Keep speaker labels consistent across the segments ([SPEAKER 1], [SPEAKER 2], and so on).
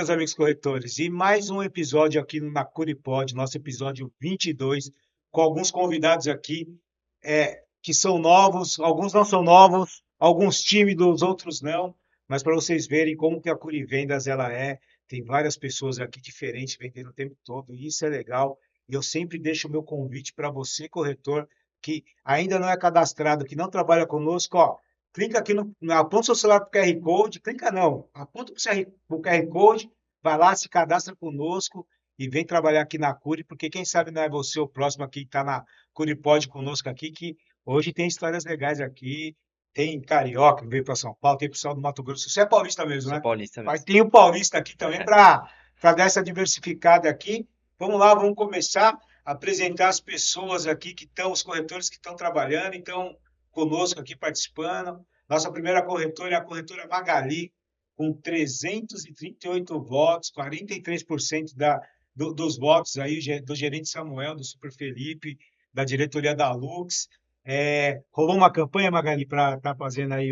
[SPEAKER 1] meus amigos corretores. E mais um episódio aqui no Nacuripod, nosso episódio 22, com alguns convidados aqui que são novos, alguns não são novos, alguns tímidos, outros não, mas para vocês verem como que a Curi Vendas ela é, tem várias pessoas aqui diferentes vendendo o tempo todo, e isso é legal. E eu sempre deixo o meu convite para você, corretor, que ainda não é cadastrado, que não trabalha conosco, ó. Clica aqui aponta o seu celular para o QR Code, clica não, aponta para o QR Code, vai lá, se cadastra conosco e vem trabalhar aqui na Curi, porque quem sabe não é você o próximo aqui que está na Curipod conosco aqui, que hoje tem histórias legais aqui, tem carioca que veio para São Paulo, tem pessoal do Mato Grosso, você é paulista mesmo,
[SPEAKER 2] Sou
[SPEAKER 1] né?
[SPEAKER 2] paulista
[SPEAKER 1] Mas
[SPEAKER 2] mesmo.
[SPEAKER 1] tem o paulista aqui também para dar essa diversificada aqui. Vamos lá, vamos começar a apresentar as pessoas aqui que estão, os corretores que estão trabalhando, então conosco aqui participando. Nossa primeira corretora é a corretora Magali, com 338 votos, 43% dos votos aí do gerente Samuel, do Super Felipe, da diretoria da Lux. Rolou uma campanha, Magali, para estar fazendo aí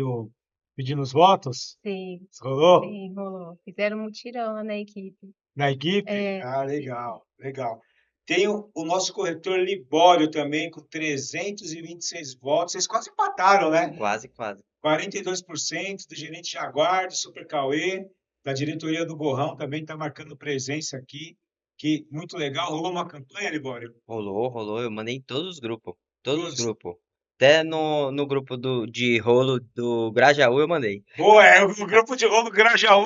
[SPEAKER 1] pedindo os votos?
[SPEAKER 3] Sim,
[SPEAKER 1] Rolou?
[SPEAKER 3] sim, rolou. Fizeram um mutirão lá na equipe.
[SPEAKER 1] Na equipe?
[SPEAKER 3] É,
[SPEAKER 1] Ah, legal, legal. Tem o nosso corretor Libório também, com 326 votos. Vocês quase empataram, né?
[SPEAKER 2] Quase, quase.
[SPEAKER 1] 42% do gerente Jaguar, do Super Cauê, da diretoria do Gorrão também está marcando presença aqui. Que muito legal. Rolou uma campanha, Libório?
[SPEAKER 2] Rolou. Eu mandei em todos os grupos. Todos os
[SPEAKER 1] Todos.
[SPEAKER 2] grupos. Até no grupo de rolo do Grajaú eu mandei.
[SPEAKER 1] Boa, é o grupo de rolo Grajaú.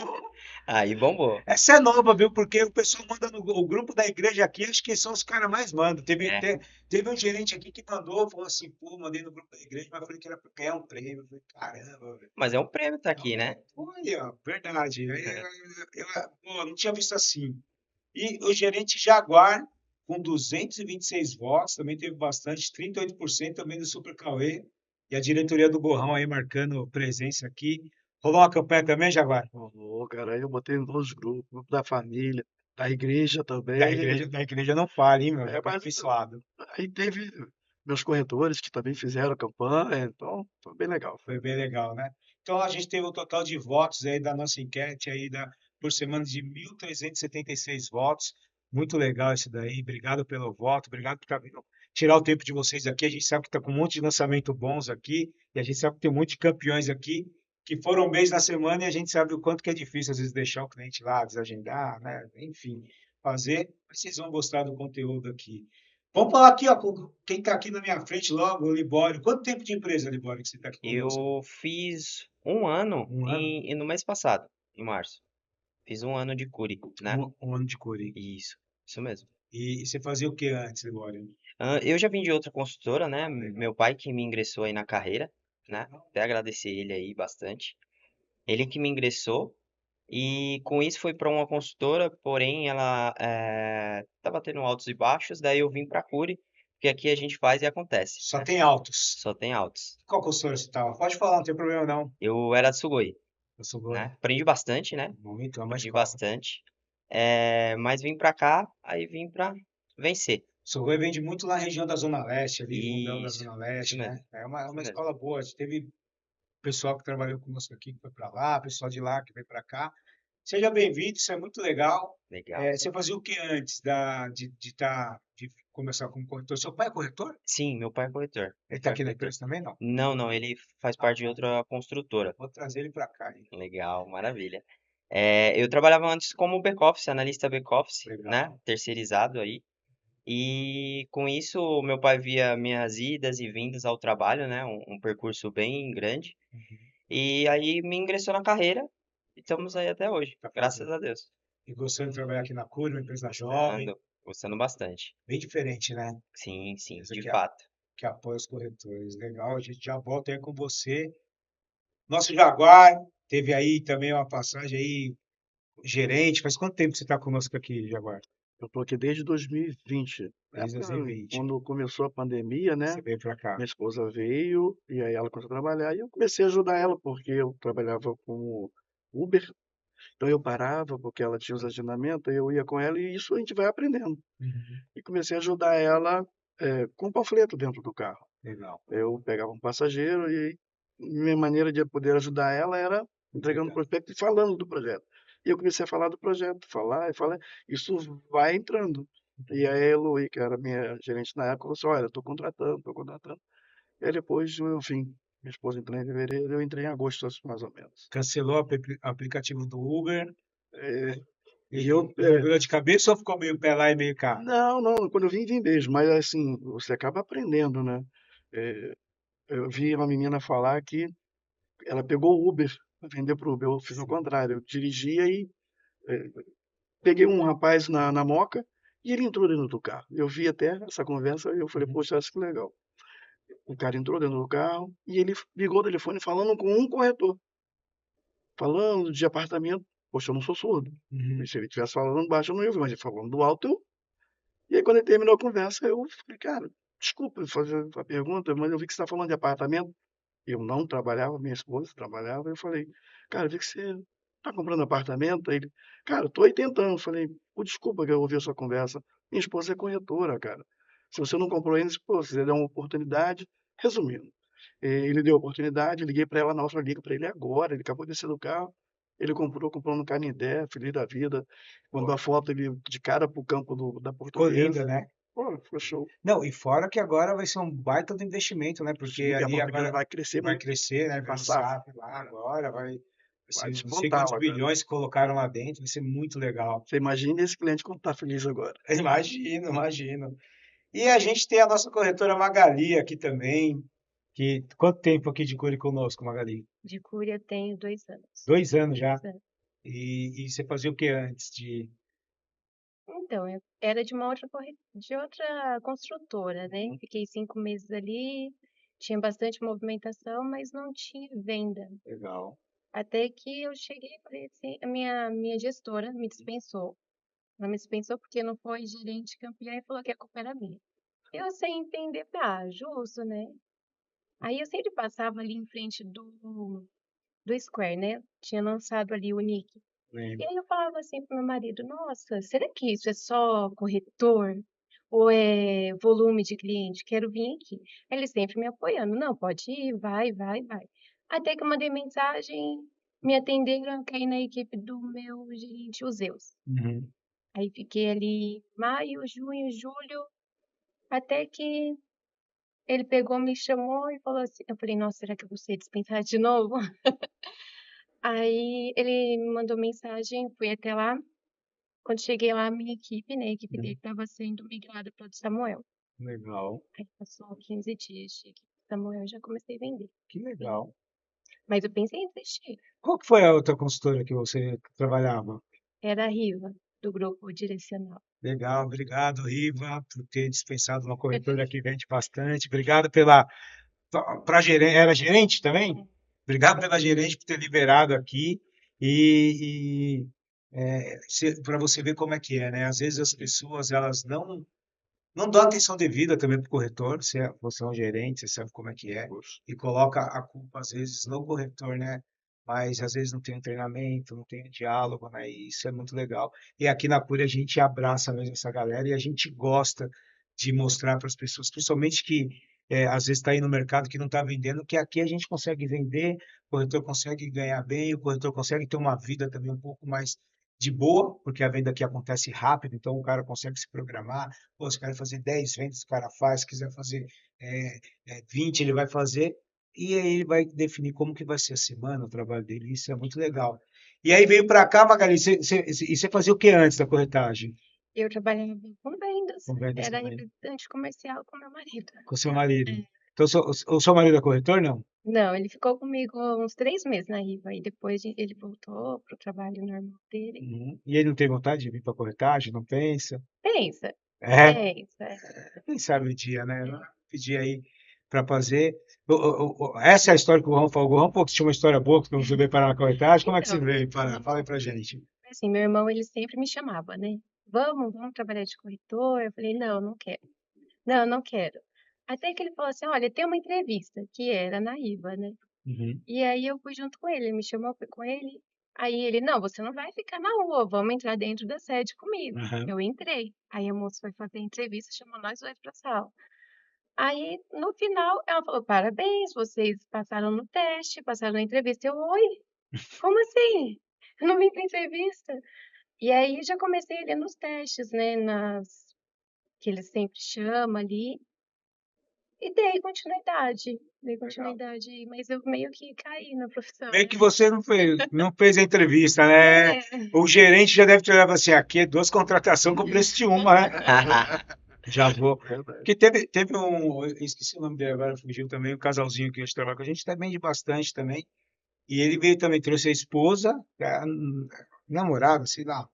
[SPEAKER 2] Aí bombou.
[SPEAKER 1] Essa é nova, viu? Porque o pessoal manda no o grupo da igreja aqui, acho que são os caras mais mandam.
[SPEAKER 2] É.
[SPEAKER 1] Teve um gerente aqui que mandou, falou assim, pô, mandei no grupo da igreja, mas falei que era pra ganhar um prêmio. Eu falei, caramba, velho.
[SPEAKER 2] Mas é um prêmio tá aqui, né?
[SPEAKER 1] Olha, verdade. Pô, não tinha visto assim. E o gerente Jaguar, com 226 votos, também teve bastante, 38% também do Super Cauê. E a diretoria do Borrão aí marcando presença aqui. Rolou uma campanha também, Jaguar?
[SPEAKER 4] Ô, cara, aí eu botei em todos os grupos, grupo da família, da igreja também.
[SPEAKER 1] Da igreja não fale, hein, meu? Já
[SPEAKER 4] É,
[SPEAKER 1] tá
[SPEAKER 4] mas
[SPEAKER 1] abençoado.
[SPEAKER 4] aí teve meus corretores que também fizeram a campanha, então foi bem legal.
[SPEAKER 1] Foi bem legal, né? Então a gente teve um total de votos aí da nossa enquete aí por semana de 1.376 votos. Muito legal isso daí. Obrigado pelo voto, obrigado por vindo tirar o tempo de vocês aqui. A gente sabe que está com um monte de lançamento bons aqui e a gente sabe que tem um monte de campeões aqui que foram bem na semana e a gente sabe o quanto que é difícil às vezes deixar o cliente lá, desagendar, né? Enfim, fazer. Mas vocês vão gostar do conteúdo aqui. Vamos falar aqui, ó, com quem está aqui na minha frente logo, o Libório. Quanto tempo de empresa, Libório, que você está aqui conosco?
[SPEAKER 2] Eu fiz um ano
[SPEAKER 1] Um ano?
[SPEAKER 2] no mês passado, em março. Fiz um ano de Curi, né?
[SPEAKER 1] Um ano de Curi.
[SPEAKER 2] Isso mesmo.
[SPEAKER 1] E você fazia o que antes, Libório?
[SPEAKER 2] Eu já vim de outra construtora, né? Meu pai que me ingressou aí na carreira, né? Até agradecer ele aí bastante. Ele que me ingressou. E com isso foi para uma consultora, porém ela estava tendo altos e baixos, daí eu vim para a Curi, porque aqui a gente faz e acontece,
[SPEAKER 1] Só
[SPEAKER 2] né?
[SPEAKER 1] tem altos.
[SPEAKER 2] Só tem altos.
[SPEAKER 1] Qual consultora você estava? Pode falar, não tem problema não.
[SPEAKER 2] Eu era Sugoi,
[SPEAKER 1] Eu sou
[SPEAKER 2] né?
[SPEAKER 1] Goi.
[SPEAKER 2] Aprendi bastante, né?
[SPEAKER 1] Muito, é uma
[SPEAKER 2] Aprendi
[SPEAKER 1] escola.
[SPEAKER 2] bastante. Mas vim para cá, aí vim para vencer.
[SPEAKER 1] Sugoi vende muito lá na região da Zona Leste, ali, Fundão da
[SPEAKER 2] Isso,
[SPEAKER 1] Zona
[SPEAKER 2] isso
[SPEAKER 1] Leste,
[SPEAKER 2] mesmo,
[SPEAKER 1] né? É
[SPEAKER 2] isso
[SPEAKER 1] uma
[SPEAKER 2] mesmo.
[SPEAKER 1] escola boa. Teve pessoal que trabalhou conosco aqui que foi para lá, pessoal de lá que veio para cá. Seja bem-vindo, isso é muito legal.
[SPEAKER 2] Legal.
[SPEAKER 1] Você fazia o que antes de começar como corretor? Seu pai é corretor?
[SPEAKER 2] Sim, meu pai é corretor.
[SPEAKER 1] Ele
[SPEAKER 2] Meu
[SPEAKER 1] está
[SPEAKER 2] pai é
[SPEAKER 1] aqui na
[SPEAKER 2] corretor.
[SPEAKER 1] empresa também, não?
[SPEAKER 2] Não, ele faz parte de outra construtora.
[SPEAKER 1] Vou trazer ele para cá, hein?
[SPEAKER 2] Legal, maravilha. Eu trabalhava antes como back-office, analista back-office, né?
[SPEAKER 1] Legal.
[SPEAKER 2] Terceirizado aí. E com isso, meu pai via minhas idas e vindas ao trabalho, né? Um percurso bem grande. E aí me ingressou na carreira e estamos aí até hoje,
[SPEAKER 1] Tá
[SPEAKER 2] graças
[SPEAKER 1] fazendo.
[SPEAKER 2] a Deus.
[SPEAKER 1] E gostando de trabalhar aqui na Cura, uma empresa jovem,
[SPEAKER 2] Gostando bastante.
[SPEAKER 1] bem diferente, né?
[SPEAKER 2] Sim,
[SPEAKER 1] Empresa
[SPEAKER 2] de fato.
[SPEAKER 1] que apoia os corretores. Legal, a gente já volta aí com você. Nosso Jaguar teve aí também uma passagem aí, gerente. Faz quanto tempo você está conosco aqui, Jaguar?
[SPEAKER 4] Eu tô aqui desde 2020,
[SPEAKER 1] Desde
[SPEAKER 4] época
[SPEAKER 1] 2020.
[SPEAKER 4] quando começou a pandemia, né?
[SPEAKER 1] Você veio para cá.
[SPEAKER 4] Minha esposa veio e aí ela começou a trabalhar e eu comecei a ajudar ela porque eu trabalhava como Uber, então eu parava porque ela tinha os agendamentos, eu ia com ela e isso a gente vai aprendendo.
[SPEAKER 1] Uhum.
[SPEAKER 4] E comecei a ajudar ela com panfleto dentro do carro.
[SPEAKER 1] Legal.
[SPEAKER 4] Eu pegava um passageiro e minha maneira de poder ajudar ela era entregando o prospecto e falando do projeto. E eu comecei a falar do projeto, falar, isso vai entrando. E aí a Eloy, que era minha gerente na época, falou assim, olha, estou contratando, estou contratando. E aí depois, enfim, minha esposa entrou em fevereiro, eu entrei em agosto, mais ou menos.
[SPEAKER 1] Cancelou o aplicativo do Uber
[SPEAKER 4] É,
[SPEAKER 1] e,
[SPEAKER 4] e eu,
[SPEAKER 1] e virou de cabeça ou ficou meio pé lá e meio cá?
[SPEAKER 4] não, quando eu vim mesmo, mas assim, você acaba aprendendo, né? É, eu vi uma menina falar que ela pegou o Uber para vender para o Uber, eu fiz o contrário, eu dirigia e é, peguei um rapaz na Moca e ele entrou dentro do carro. Eu vi até essa conversa e eu falei,
[SPEAKER 1] Uhum.
[SPEAKER 4] poxa, acho que legal. O cara entrou dentro do carro e ele ligou o telefone falando com um corretor, falando de apartamento. Poxa, eu não sou surdo.
[SPEAKER 1] Uhum.
[SPEAKER 4] Se ele estivesse falando baixo, eu não ia ouvir, mas ele falando do alto, eu... E aí quando ele terminou a conversa, eu falei, cara, desculpa fazer a pergunta, mas eu vi que você está falando de apartamento. Eu não trabalhava, minha esposa trabalhava. Eu falei, cara, eu vi que você está comprando apartamento. Aí ele, cara, estou aí tentando. Eu falei, pô, desculpa que eu ouvi a sua conversa. Minha esposa é corretora, cara. Se você não comprou ainda, pô, se você der uma oportunidade. Resumindo, ele deu a oportunidade, liguei para ela na hora, liga para ele agora. Ele acabou de descer do carro. Ele comprou no Canindé, feliz da vida. Mandou a foto ele de cara pro campo da
[SPEAKER 1] Ficou linda,
[SPEAKER 4] Portuguesa.
[SPEAKER 1] né?
[SPEAKER 4] Pô, ficou show.
[SPEAKER 1] Não, e fora que agora vai ser um baita do investimento, né? Porque
[SPEAKER 4] Sim, que a
[SPEAKER 1] ali
[SPEAKER 4] Portuguesa
[SPEAKER 1] agora
[SPEAKER 4] vai crescer
[SPEAKER 1] vai
[SPEAKER 4] muito.
[SPEAKER 1] crescer, né?
[SPEAKER 4] Com
[SPEAKER 1] Vem
[SPEAKER 4] a
[SPEAKER 1] o
[SPEAKER 4] SAF.
[SPEAKER 1] SAF lá agora, vai
[SPEAKER 4] Vai
[SPEAKER 1] ser não sei
[SPEAKER 4] despontar
[SPEAKER 1] quantos
[SPEAKER 4] lá, cara.
[SPEAKER 1] bilhões que colocaram lá dentro, vai ser muito legal.
[SPEAKER 4] Você imagina esse cliente como tá feliz agora.
[SPEAKER 1] Imagino, imagino. E a gente tem a nossa corretora Magali aqui também. Que, quanto tempo aqui de Cure conosco, Magali?
[SPEAKER 3] De cura eu tenho 2 anos.
[SPEAKER 1] 2 anos já.
[SPEAKER 3] 2 anos.
[SPEAKER 1] E você fazia o que antes de.
[SPEAKER 3] Então, eu era de uma de outra construtora, né? Fiquei 5 meses ali, tinha bastante movimentação, mas não tinha venda.
[SPEAKER 1] Legal.
[SPEAKER 3] Até que eu cheguei e falei assim, a minha gestora me dispensou. Ela me dispensou porque não foi gerente campeã e falou que a culpa era minha. Eu sem entender, falei, ah, justo, né? Aí eu sempre passava ali em frente do Square, né? Tinha lançado ali o Nick. E
[SPEAKER 1] Lembro.
[SPEAKER 3] aí eu falava assim pro meu marido, nossa, será que isso é só corretor? Ou é volume de cliente? Quero vir aqui. Ele sempre me apoiando, não, pode ir, vai, vai, vai. Até que eu mandei mensagem, me atenderam, caí na equipe do meu gerente, o Zeus.
[SPEAKER 1] Uhum.
[SPEAKER 3] Aí fiquei ali maio, junho, julho, até que ele pegou, me chamou e falou assim, eu falei, nossa, será que eu vou ser dispensada de novo? Aí ele me mandou mensagem, fui até lá. Quando cheguei lá, a minha equipe, né, a equipe dele
[SPEAKER 1] Uhum.
[SPEAKER 3] estava sendo migrada para o do Samuel.
[SPEAKER 1] Legal.
[SPEAKER 3] Aí passou 15 dias, cheguei do Samuel e já comecei a vender.
[SPEAKER 1] Que legal.
[SPEAKER 3] Mas eu pensei em desistir.
[SPEAKER 1] Qual que foi a outra consultora que você trabalhava?
[SPEAKER 3] Era a Riva, do grupo direcional.
[SPEAKER 1] Legal, obrigado, Riva, por ter dispensado uma corretora que vende bastante. Obrigado pela. Gerente, era gerente também? Obrigado pela gerente por ter liberado aqui. E, para você ver como é que é, né? Às vezes as pessoas elas não dão atenção devida também para o corretor. Você é um gerente, você sabe como é que é.
[SPEAKER 4] Poxa,
[SPEAKER 1] E coloca a culpa, às vezes, no corretor, né? Mas às vezes não tem um treinamento, não tem um diálogo, né? E isso é muito legal. E aqui na Cura a gente abraça mesmo essa galera e a gente gosta de mostrar para as pessoas, principalmente que às vezes está aí no mercado que não está vendendo, que aqui a gente consegue vender, o corretor consegue ganhar bem, o corretor consegue ter uma vida também um pouco mais de boa, porque a venda aqui acontece rápido, então o cara consegue se programar. Pô, se o cara fazer 10 vendas, o cara faz, se quiser fazer 20, ele vai fazer, e aí ele vai definir como que vai ser a semana, o trabalho dele, isso é muito legal. E aí veio para cá, Magali, e você fazia o que antes da corretagem?
[SPEAKER 3] Eu trabalhava com vendas,
[SPEAKER 1] Com vendas
[SPEAKER 3] era
[SPEAKER 1] também,
[SPEAKER 3] representante comercial com meu marido.
[SPEAKER 1] com seu marido.
[SPEAKER 3] É.
[SPEAKER 1] Então, o seu marido é corretor, não?
[SPEAKER 3] Não, ele ficou comigo uns 3 meses na Riva, e depois ele voltou pro trabalho normal dele.
[SPEAKER 1] Uhum. E ele não tem vontade de vir para corretagem, não pensa?
[SPEAKER 3] Pensa,
[SPEAKER 1] É,
[SPEAKER 3] pensa.
[SPEAKER 1] quem sabe o dia, né? Pedir aí para fazer. Essa é a história que o Gohan falou. O Gohan, pô, que tinha uma história boa que você veio parar na corretagem. Como é que você
[SPEAKER 3] Então,
[SPEAKER 1] veio parar? Fala aí pra gente.
[SPEAKER 3] assim, meu irmão, ele sempre me chamava, né? Vamos trabalhar de corretor. Eu falei, não, não quero. Não, não quero. Até que ele falou assim, olha, tem uma entrevista, que era na Riva, né?
[SPEAKER 1] Uhum.
[SPEAKER 3] E aí eu fui junto com ele me chamou, fui com ele. Aí ele, não, você não vai ficar na rua, vamos entrar dentro da sede comigo.
[SPEAKER 1] Aham.
[SPEAKER 3] Eu entrei. Aí a moça foi fazer a entrevista, chamou nós dois pra sala. Aí, no final, ela falou, parabéns, vocês passaram no teste, passaram na entrevista. Eu, oi, como assim? Eu não vim pra entrevista. E aí já comecei ali nos testes, né, que eles sempre chamam ali, e dei
[SPEAKER 1] Legal.
[SPEAKER 3] continuidade aí, mas eu meio que caí na profissão,
[SPEAKER 1] Meio que
[SPEAKER 3] né?
[SPEAKER 1] você não fez a entrevista, né?
[SPEAKER 3] É,
[SPEAKER 1] O gerente já deve ter olhado assim, aqui é 2 contratações com o preço de uma, né? Já vou.
[SPEAKER 4] Verdade.
[SPEAKER 1] Porque teve eu esqueci o nome dele agora, fugiu também, um casalzinho que hoje trabalha com a gente, tá bem de bastante também. E ele veio também, trouxe a esposa, namorada, sei lá.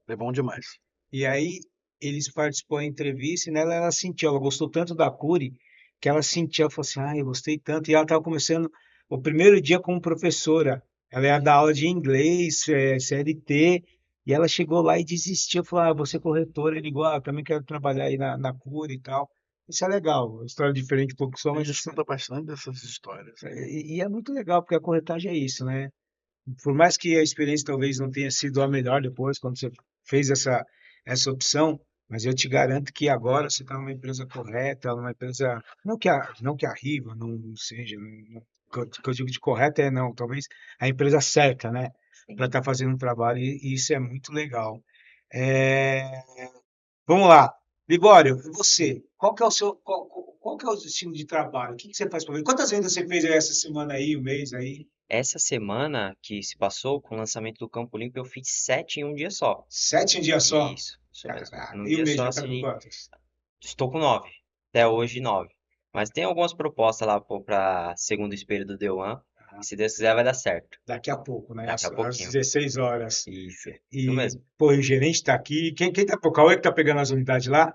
[SPEAKER 4] É bom demais.
[SPEAKER 1] E aí eles participou da entrevista e nela ela sentiu, ela gostou tanto da Curi, que ela sentiu, ela falou assim, eu gostei tanto. E ela estava começando o primeiro dia como professora. Ela ia dar aula de inglês, CLT, e ela chegou lá e desistiu, falou, vou ser corretora. Ele ligou, também quero trabalhar aí na Curi e tal. Isso é legal, história diferente um pouco só,
[SPEAKER 4] A
[SPEAKER 1] mas
[SPEAKER 4] gente escuta bastante dessas histórias.
[SPEAKER 1] e é muito legal, porque a corretagem é isso, né? Por mais que a experiência talvez não tenha sido a melhor depois, quando você fez essa opção, mas eu te garanto que agora você está numa empresa correta, numa empresa. Não que a Riva não seja. O que eu digo de correta é não, talvez a empresa certa, né? Para
[SPEAKER 3] sim.
[SPEAKER 1] estar fazendo um trabalho, e isso é muito legal. É, Vamos lá. Libório, e você? Qual que é o estilo de trabalho? O que você faz para ver? Quantas vendas você fez aí essa semana aí, um mês aí?
[SPEAKER 2] Essa semana que se passou, com o lançamento do Campo Limpo, eu fiz 7 em um dia só.
[SPEAKER 1] 7 em um dia só?
[SPEAKER 2] Isso mesmo.
[SPEAKER 1] Caraca.
[SPEAKER 2] Num
[SPEAKER 1] E o
[SPEAKER 2] dia
[SPEAKER 1] mês
[SPEAKER 2] só,
[SPEAKER 1] já tá com
[SPEAKER 2] assim,
[SPEAKER 1] quantos?
[SPEAKER 2] estou com 9. Até hoje, 9. Mas tem algumas propostas lá para segundo espelho do The One.
[SPEAKER 1] Ah,
[SPEAKER 2] Se Deus quiser, vai dar certo.
[SPEAKER 1] daqui a pouco, né?
[SPEAKER 2] Daqui a
[SPEAKER 1] Às
[SPEAKER 2] pouquinho.
[SPEAKER 1] 16 horas.
[SPEAKER 2] Isso
[SPEAKER 1] E,
[SPEAKER 2] mesmo.
[SPEAKER 1] pô, e o gerente tá aqui. Quem tá, o Cauê que tá pegando as unidades lá?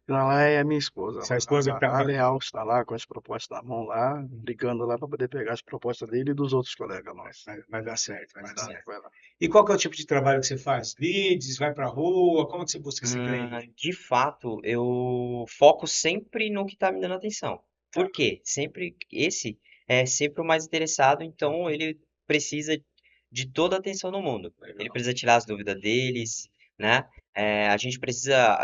[SPEAKER 4] Não, lá é a minha esposa.
[SPEAKER 1] Sua esposa que
[SPEAKER 4] A
[SPEAKER 1] tá.
[SPEAKER 4] Leal está lá com as propostas na mão lá, ligando lá para poder pegar as propostas dele e dos outros colegas nossos.
[SPEAKER 1] Vai dar certo, vai
[SPEAKER 4] Vai
[SPEAKER 1] dar
[SPEAKER 4] dar,
[SPEAKER 1] certo.
[SPEAKER 4] vai lá.
[SPEAKER 1] E qual que é o tipo de trabalho que você faz? Leads, vai pra rua? Como que você busca esse cliente?
[SPEAKER 2] De fato, eu foco sempre no que está me dando atenção.
[SPEAKER 1] Tá,
[SPEAKER 2] Por quê? Sempre esse é sempre o mais interessado, então ele precisa de toda a atenção no mundo. Ele
[SPEAKER 1] legal.
[SPEAKER 2] precisa tirar as dúvidas deles, né? A gente precisa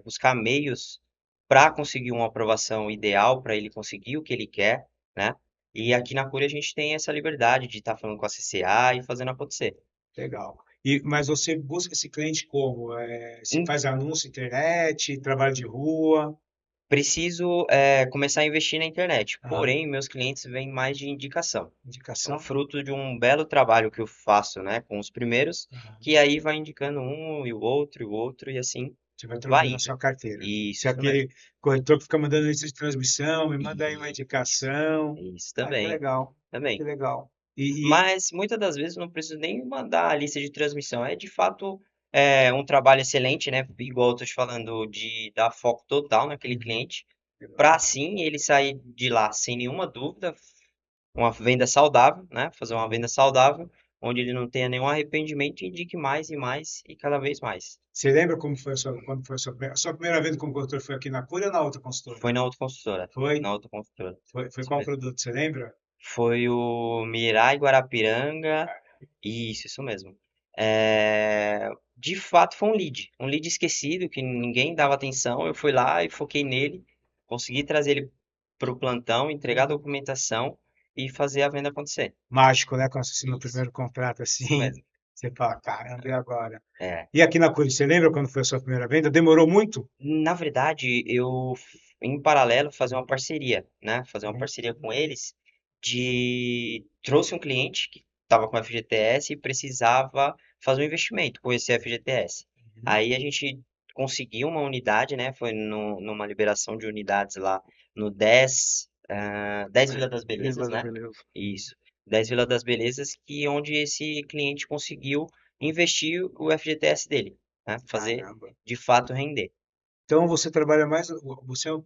[SPEAKER 2] buscar meios para conseguir uma aprovação ideal, para ele conseguir o que ele quer, né? E aqui na Cúria a gente tem essa liberdade de estar falando com a CCA e fazendo acontecer.
[SPEAKER 1] Legal. Mas você busca esse cliente como? Você faz anúncio, internet, trabalho de rua?
[SPEAKER 2] Preciso começar a investir na internet.
[SPEAKER 1] Aham.
[SPEAKER 2] Porém, meus clientes vêm mais de indicação. São
[SPEAKER 1] Indicação?
[SPEAKER 2] fruto de um belo trabalho que eu faço, né, com os primeiros,
[SPEAKER 1] Aham.
[SPEAKER 2] que aí vai indicando um e o outro, e assim
[SPEAKER 1] Você vai
[SPEAKER 2] vai
[SPEAKER 1] trocando a
[SPEAKER 2] indo.
[SPEAKER 1] sua carteira. Se
[SPEAKER 2] Isso mesmo.
[SPEAKER 1] aquele corretor que fica mandando lista de transmissão, me manda aí uma
[SPEAKER 2] E
[SPEAKER 1] indicação.
[SPEAKER 2] isso
[SPEAKER 1] Que
[SPEAKER 2] também,
[SPEAKER 1] legal, que
[SPEAKER 2] também.
[SPEAKER 1] legal. E
[SPEAKER 2] Mas muitas das vezes não preciso nem mandar a lista de transmissão. É de fato um trabalho excelente, né? Igual eu tô te falando, de dar foco total naquele cliente, para assim ele sair de lá sem nenhuma dúvida, uma venda saudável, né? Fazer uma venda saudável, onde ele não tenha nenhum arrependimento e indique mais e mais e cada vez mais.
[SPEAKER 1] você lembra quando foi a sua primeira vez como corretor foi aqui na Cura ou na outra consultora?
[SPEAKER 2] Foi na outra construtora.
[SPEAKER 1] Foi?
[SPEAKER 2] Na outra construtora.
[SPEAKER 1] Foi
[SPEAKER 2] Isso
[SPEAKER 1] qual
[SPEAKER 2] mesmo.
[SPEAKER 1] produto, você lembra?
[SPEAKER 2] Foi o Mirai Guarapiranga. Isso mesmo. De fato, foi um lead esquecido, que ninguém dava atenção. Eu fui lá e foquei nele, consegui trazer ele para o plantão, entregar a documentação e fazer a venda acontecer.
[SPEAKER 1] Mágico, né? Quando você assina o
[SPEAKER 2] Isso,
[SPEAKER 1] primeiro contrato
[SPEAKER 2] isso
[SPEAKER 1] assim,
[SPEAKER 2] mesmo.
[SPEAKER 1] você fala, caramba, e agora?
[SPEAKER 2] É.
[SPEAKER 1] E aqui na Cura, você lembra quando foi a sua primeira venda? Demorou muito?
[SPEAKER 2] Na verdade, em paralelo, fazer uma parceria, né? Fazer uma
[SPEAKER 1] Uhum.
[SPEAKER 2] parceria com eles trouxe um cliente que estava com FGTS e precisava fazer um investimento com esse FGTS.
[SPEAKER 1] Uhum.
[SPEAKER 2] Aí a gente conseguiu uma unidade, né? Foi numa liberação de unidades lá no 10 Vila das Belezas, né?
[SPEAKER 4] Beleza.
[SPEAKER 2] Isso. 10 Vila das Belezas, onde esse cliente conseguiu investir o FGTS dele, né? Fazer
[SPEAKER 1] Caramba.
[SPEAKER 2] de fato render.
[SPEAKER 1] Então você trabalha mais,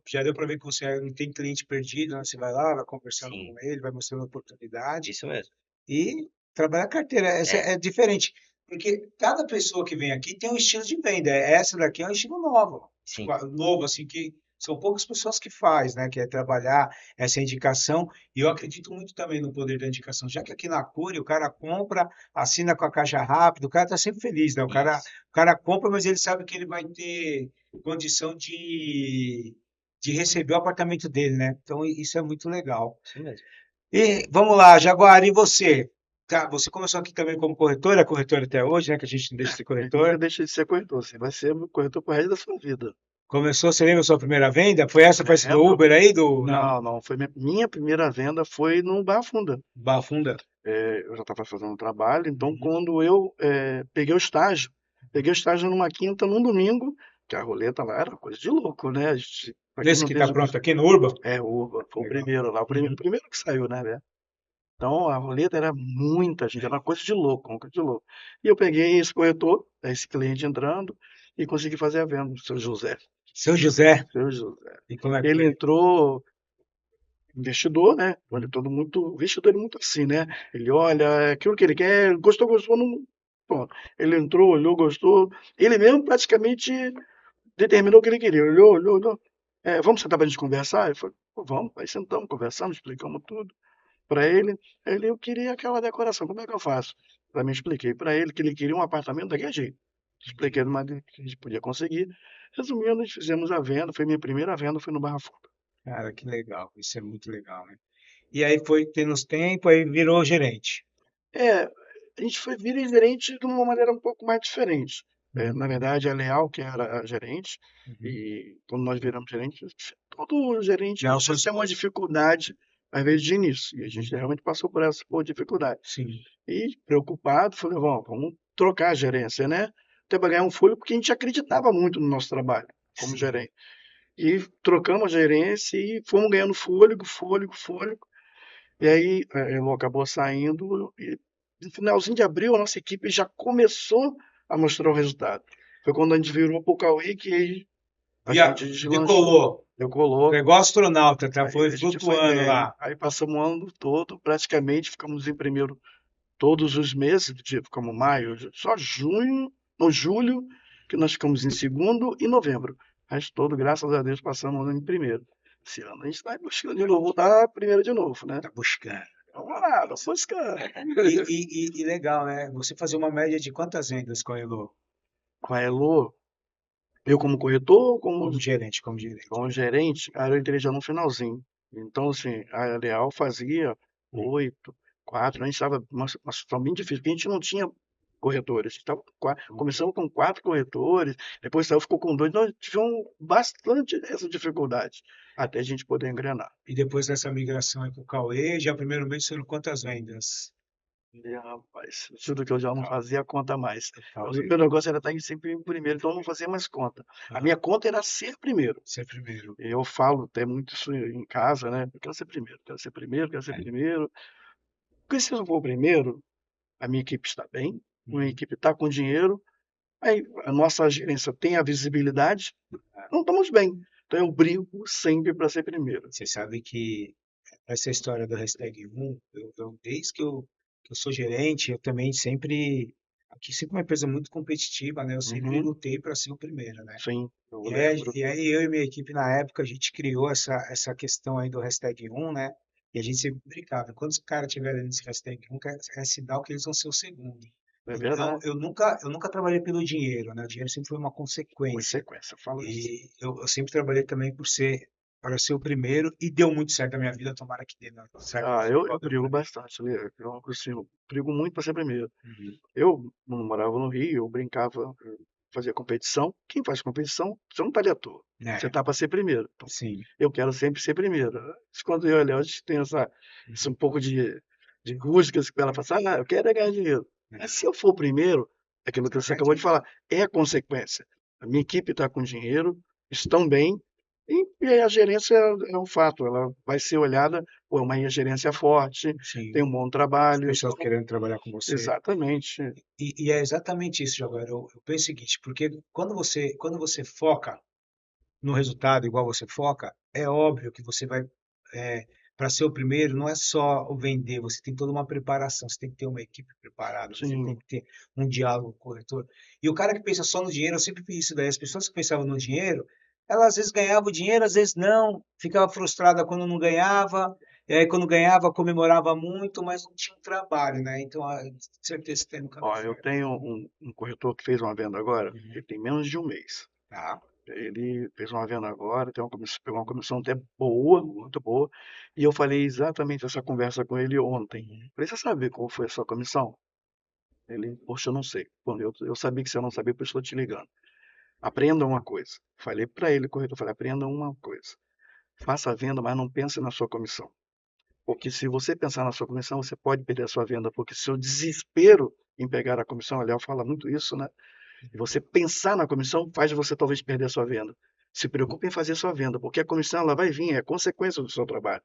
[SPEAKER 1] já deu para ver que você não tem cliente perdido, né? Você vai lá, vai conversando
[SPEAKER 2] Sim,
[SPEAKER 1] com ele, vai mostrando a oportunidade
[SPEAKER 2] isso mesmo.
[SPEAKER 1] e trabalhar a carteira. Essa
[SPEAKER 2] É,
[SPEAKER 1] é diferente, porque cada pessoa que vem aqui tem um estilo de venda. Essa daqui é um estilo novo,
[SPEAKER 2] sim,
[SPEAKER 1] novo assim que são poucas pessoas que faz, né? Que é trabalhar essa indicação. E eu acredito muito também no poder da indicação, já que aqui na Cury o cara compra, assina com a caixa rápida, o cara está sempre feliz, né?
[SPEAKER 2] isso,
[SPEAKER 1] O cara compra, mas ele sabe que ele vai ter condição de receber o apartamento dele, né? Então isso é muito legal.
[SPEAKER 2] isso mesmo.
[SPEAKER 1] E vamos lá, Jaguar, e você? Tá, você começou aqui também como corretor, é corretor até hoje, né? Que a gente não deixa de ser
[SPEAKER 4] Nunca
[SPEAKER 1] corretor.
[SPEAKER 4] deixa de ser corretor. Você vai ser corretor pro resto da sua vida.
[SPEAKER 1] Começou, você lembra a sua primeira venda? Foi essa parte do
[SPEAKER 4] Lembro.
[SPEAKER 1] Uber aí? Não,
[SPEAKER 4] Não. Foi minha primeira venda foi no Barra Funda.
[SPEAKER 1] Barra Funda.
[SPEAKER 4] Eu já estava fazendo trabalho, então
[SPEAKER 1] Uhum.
[SPEAKER 4] quando eu peguei o estágio numa quinta, num domingo, que a roleta lá era coisa de louco, né? Pra quem
[SPEAKER 1] Nesse
[SPEAKER 4] não
[SPEAKER 1] que
[SPEAKER 4] fez
[SPEAKER 1] tá pronto aqui no Urba?
[SPEAKER 4] foi o
[SPEAKER 1] Legal.
[SPEAKER 4] primeiro lá,
[SPEAKER 1] Uhum.
[SPEAKER 4] o primeiro que saiu, né? Então a roleta era muita gente, era uma coisa de louco, uma coisa de louco. E eu peguei esse corretor, esse cliente entrando, e consegui fazer a venda do seu José.
[SPEAKER 1] Seu José.
[SPEAKER 4] Seu José.
[SPEAKER 1] E como é que
[SPEAKER 4] Ele
[SPEAKER 1] foi?
[SPEAKER 4] entrou investidor, né? Olha, todo muito, investidor é muito assim, né? Ele olha aquilo que ele quer, gostou, não. Pronto. Ele entrou, olhou, gostou. Ele mesmo praticamente determinou o que ele queria. Olhou. Vamos sentar para a gente conversar? Eu falei, "Pô, vamos." Aí sentamos, conversamos, explicamos tudo para ele. Eu queria aquela decoração, como é que eu faço? Também expliquei para ele que ele queria um apartamento daquele jeito. Expliquei de maneira que a gente podia conseguir. Resumindo, nós fizemos a venda. Foi minha primeira venda, foi no Barra Funda.
[SPEAKER 1] Cara, que legal. Isso é muito legal, né? E aí foi tendo os tempos, aí virou gerente.
[SPEAKER 4] A gente foi vira gerente de uma maneira um pouco mais diferente.
[SPEAKER 1] Uhum.
[SPEAKER 4] Na verdade, a Leal, que era a gerente,
[SPEAKER 1] Uhum.
[SPEAKER 4] e quando nós viramos gerente, todo gerente
[SPEAKER 1] Não,
[SPEAKER 4] já
[SPEAKER 1] sua
[SPEAKER 4] tem uma
[SPEAKER 1] esposa.
[SPEAKER 4] dificuldade, às vezes, de início. E a gente realmente passou por essa dificuldade.
[SPEAKER 1] Sim.
[SPEAKER 4] E, preocupado, falei, vamos trocar a gerência, né? Até para ganhar um fôlego, porque a gente acreditava muito no nosso trabalho como
[SPEAKER 1] Sim.
[SPEAKER 4] gerente. E trocamos a gerência e fomos ganhando fôlego. E aí, ela acabou saindo e no finalzinho de abril a nossa equipe já começou a mostrar o resultado. Foi quando a gente virou pro Cauê que aí a gente deslanchou,
[SPEAKER 1] Decolou.
[SPEAKER 4] decolou,
[SPEAKER 1] Foi igual astronauta, tá?
[SPEAKER 4] aí
[SPEAKER 1] Foi
[SPEAKER 4] a gente foi
[SPEAKER 1] flutuando
[SPEAKER 4] bem.
[SPEAKER 1] lá.
[SPEAKER 4] Aí passamos o ano todo, praticamente ficamos em primeiro todos os meses, tipo, ficamos maio, só junho, no julho, que nós ficamos em segundo e novembro. O resto todo, graças a Deus, passamos o ano em primeiro. Esse ano a gente está buscando de novo, voltar primeiro de novo, né?
[SPEAKER 1] Tá buscando.
[SPEAKER 4] Vamos lá, vamos buscar.
[SPEAKER 1] E legal, né? Você fazer uma média de quantas vendas com a Elo?
[SPEAKER 4] Com a Elo, eu como corretor,
[SPEAKER 1] Como gerente.
[SPEAKER 4] como gerente, cara, eu entrei já no finalzinho. Então, assim, a Leal fazia
[SPEAKER 1] Hum.
[SPEAKER 4] 8, 4, a gente estava uma situação bem difícil, porque a gente não tinha corretores. A gente tava começamos com 4 corretores, depois saiu, ficou com 2, nós tivemos bastante essa dificuldade, até a gente poder engrenar.
[SPEAKER 1] E depois dessa migração aí com o Cauê, já primeiro mês foram quantas vendas?
[SPEAKER 4] E, rapaz, tudo que eu já não fazia conta mais.
[SPEAKER 1] Cauê.
[SPEAKER 4] Mas o meu negócio era estar sempre em primeiro, então eu não fazia mais conta. A minha conta era ser primeiro.
[SPEAKER 1] Você é primeiro.
[SPEAKER 4] Eu falo até muito isso em casa, né? Eu quero ser primeiro, quero ser primeiro, quero ser primeiro. Porque se eu for o primeiro, a minha equipe está bem, a minha equipe está com dinheiro, aí a nossa gerência tem a visibilidade, não estamos bem. Então eu brigo sempre para ser primeiro.
[SPEAKER 1] Você sabe que essa história do hashtag 1, desde que eu sou gerente, eu também sempre. Aqui sempre uma empresa muito competitiva, né? Eu sempre
[SPEAKER 4] Uhum,
[SPEAKER 1] lutei para ser o primeiro, né?
[SPEAKER 4] sim, eu
[SPEAKER 1] E
[SPEAKER 4] lembro.
[SPEAKER 1] aí eu e minha equipe na época, a gente criou essa questão aí do hashtag 1, né? E a gente sempre brincava, quando os caras tiverem nesse hashtag 1, é sinal que eles vão ser o segundo.
[SPEAKER 4] É
[SPEAKER 1] Então,
[SPEAKER 4] verdade.
[SPEAKER 1] eu nunca trabalhei pelo dinheiro, né? O dinheiro sempre foi uma consequência.
[SPEAKER 4] Consequência, fala isso.
[SPEAKER 1] E eu sempre trabalhei também para ser o primeiro, e deu muito certo na minha vida, tomara que dê certo na
[SPEAKER 4] Ah,
[SPEAKER 1] sua
[SPEAKER 4] eu
[SPEAKER 1] igual deu
[SPEAKER 4] brigo
[SPEAKER 1] pra mim.
[SPEAKER 4] bastante, né? Assim, eu brigo muito para ser primeiro.
[SPEAKER 1] Uhum.
[SPEAKER 4] Eu não morava no Rio, eu brincava, eu fazia competição. Quem faz competição, você não está ali à toa. Você
[SPEAKER 1] É,
[SPEAKER 4] está para ser primeiro. Então,
[SPEAKER 1] sim.
[SPEAKER 4] eu quero sempre ser primeiro. Quando eu e a Léo, a gente tem esse um pouco de rusgas que ela fala assim, eu quero é ganhar dinheiro. Mas se eu for o primeiro, aquilo que você acabou de falar, é a consequência. A minha equipe está com dinheiro, estão bem, e a gerência é um fato, ela vai ser olhada, pô, uma gerência forte,
[SPEAKER 1] Sim.
[SPEAKER 4] tem um bom
[SPEAKER 1] As
[SPEAKER 4] trabalho.
[SPEAKER 1] pessoas
[SPEAKER 4] Então,
[SPEAKER 1] querendo trabalhar com você.
[SPEAKER 4] exatamente.
[SPEAKER 1] E é exatamente isso, Jaguar. Eu penso o seguinte, porque quando você foca no resultado igual você foca, é óbvio que você vai, para ser o primeiro, não é só o vender, você tem toda uma preparação, você tem que ter uma equipe preparada, você tem
[SPEAKER 4] Sim,
[SPEAKER 1] que ter um diálogo com o corretor. E o cara que pensa só no dinheiro, eu sempre fiz isso daí, as pessoas que pensavam no dinheiro, elas às vezes ganhavam o dinheiro, às vezes não, ficava frustrada quando não ganhava, e aí quando ganhava comemorava muito, mas não tinha um trabalho, né? Então, certeza que tem no caminho
[SPEAKER 4] ó, eu
[SPEAKER 1] certo.
[SPEAKER 4] tenho um corretor que fez uma venda agora,
[SPEAKER 1] Uhum.
[SPEAKER 4] ele tem menos de um mês.
[SPEAKER 1] Tá?
[SPEAKER 4] Ele fez uma venda agora, pegou uma comissão até boa, muito boa, e eu falei exatamente essa conversa com ele ontem. Falei, você sabe qual foi a sua comissão? Ele, poxa, eu não sei. Bom, eu sabia que você não sabia, por isso estou te ligando. Aprenda uma coisa. Falei para ele, corretor, falei, aprenda uma coisa. Faça a venda, mas não pense na sua comissão. Porque se você pensar na sua comissão, você pode perder a sua venda, porque seu desespero em pegar a comissão, a Léo fala muito isso, né? E você pensar na comissão faz você talvez perder a sua venda. Se preocupe em fazer a sua venda, porque a comissão ela vai vir, é consequência do seu trabalho.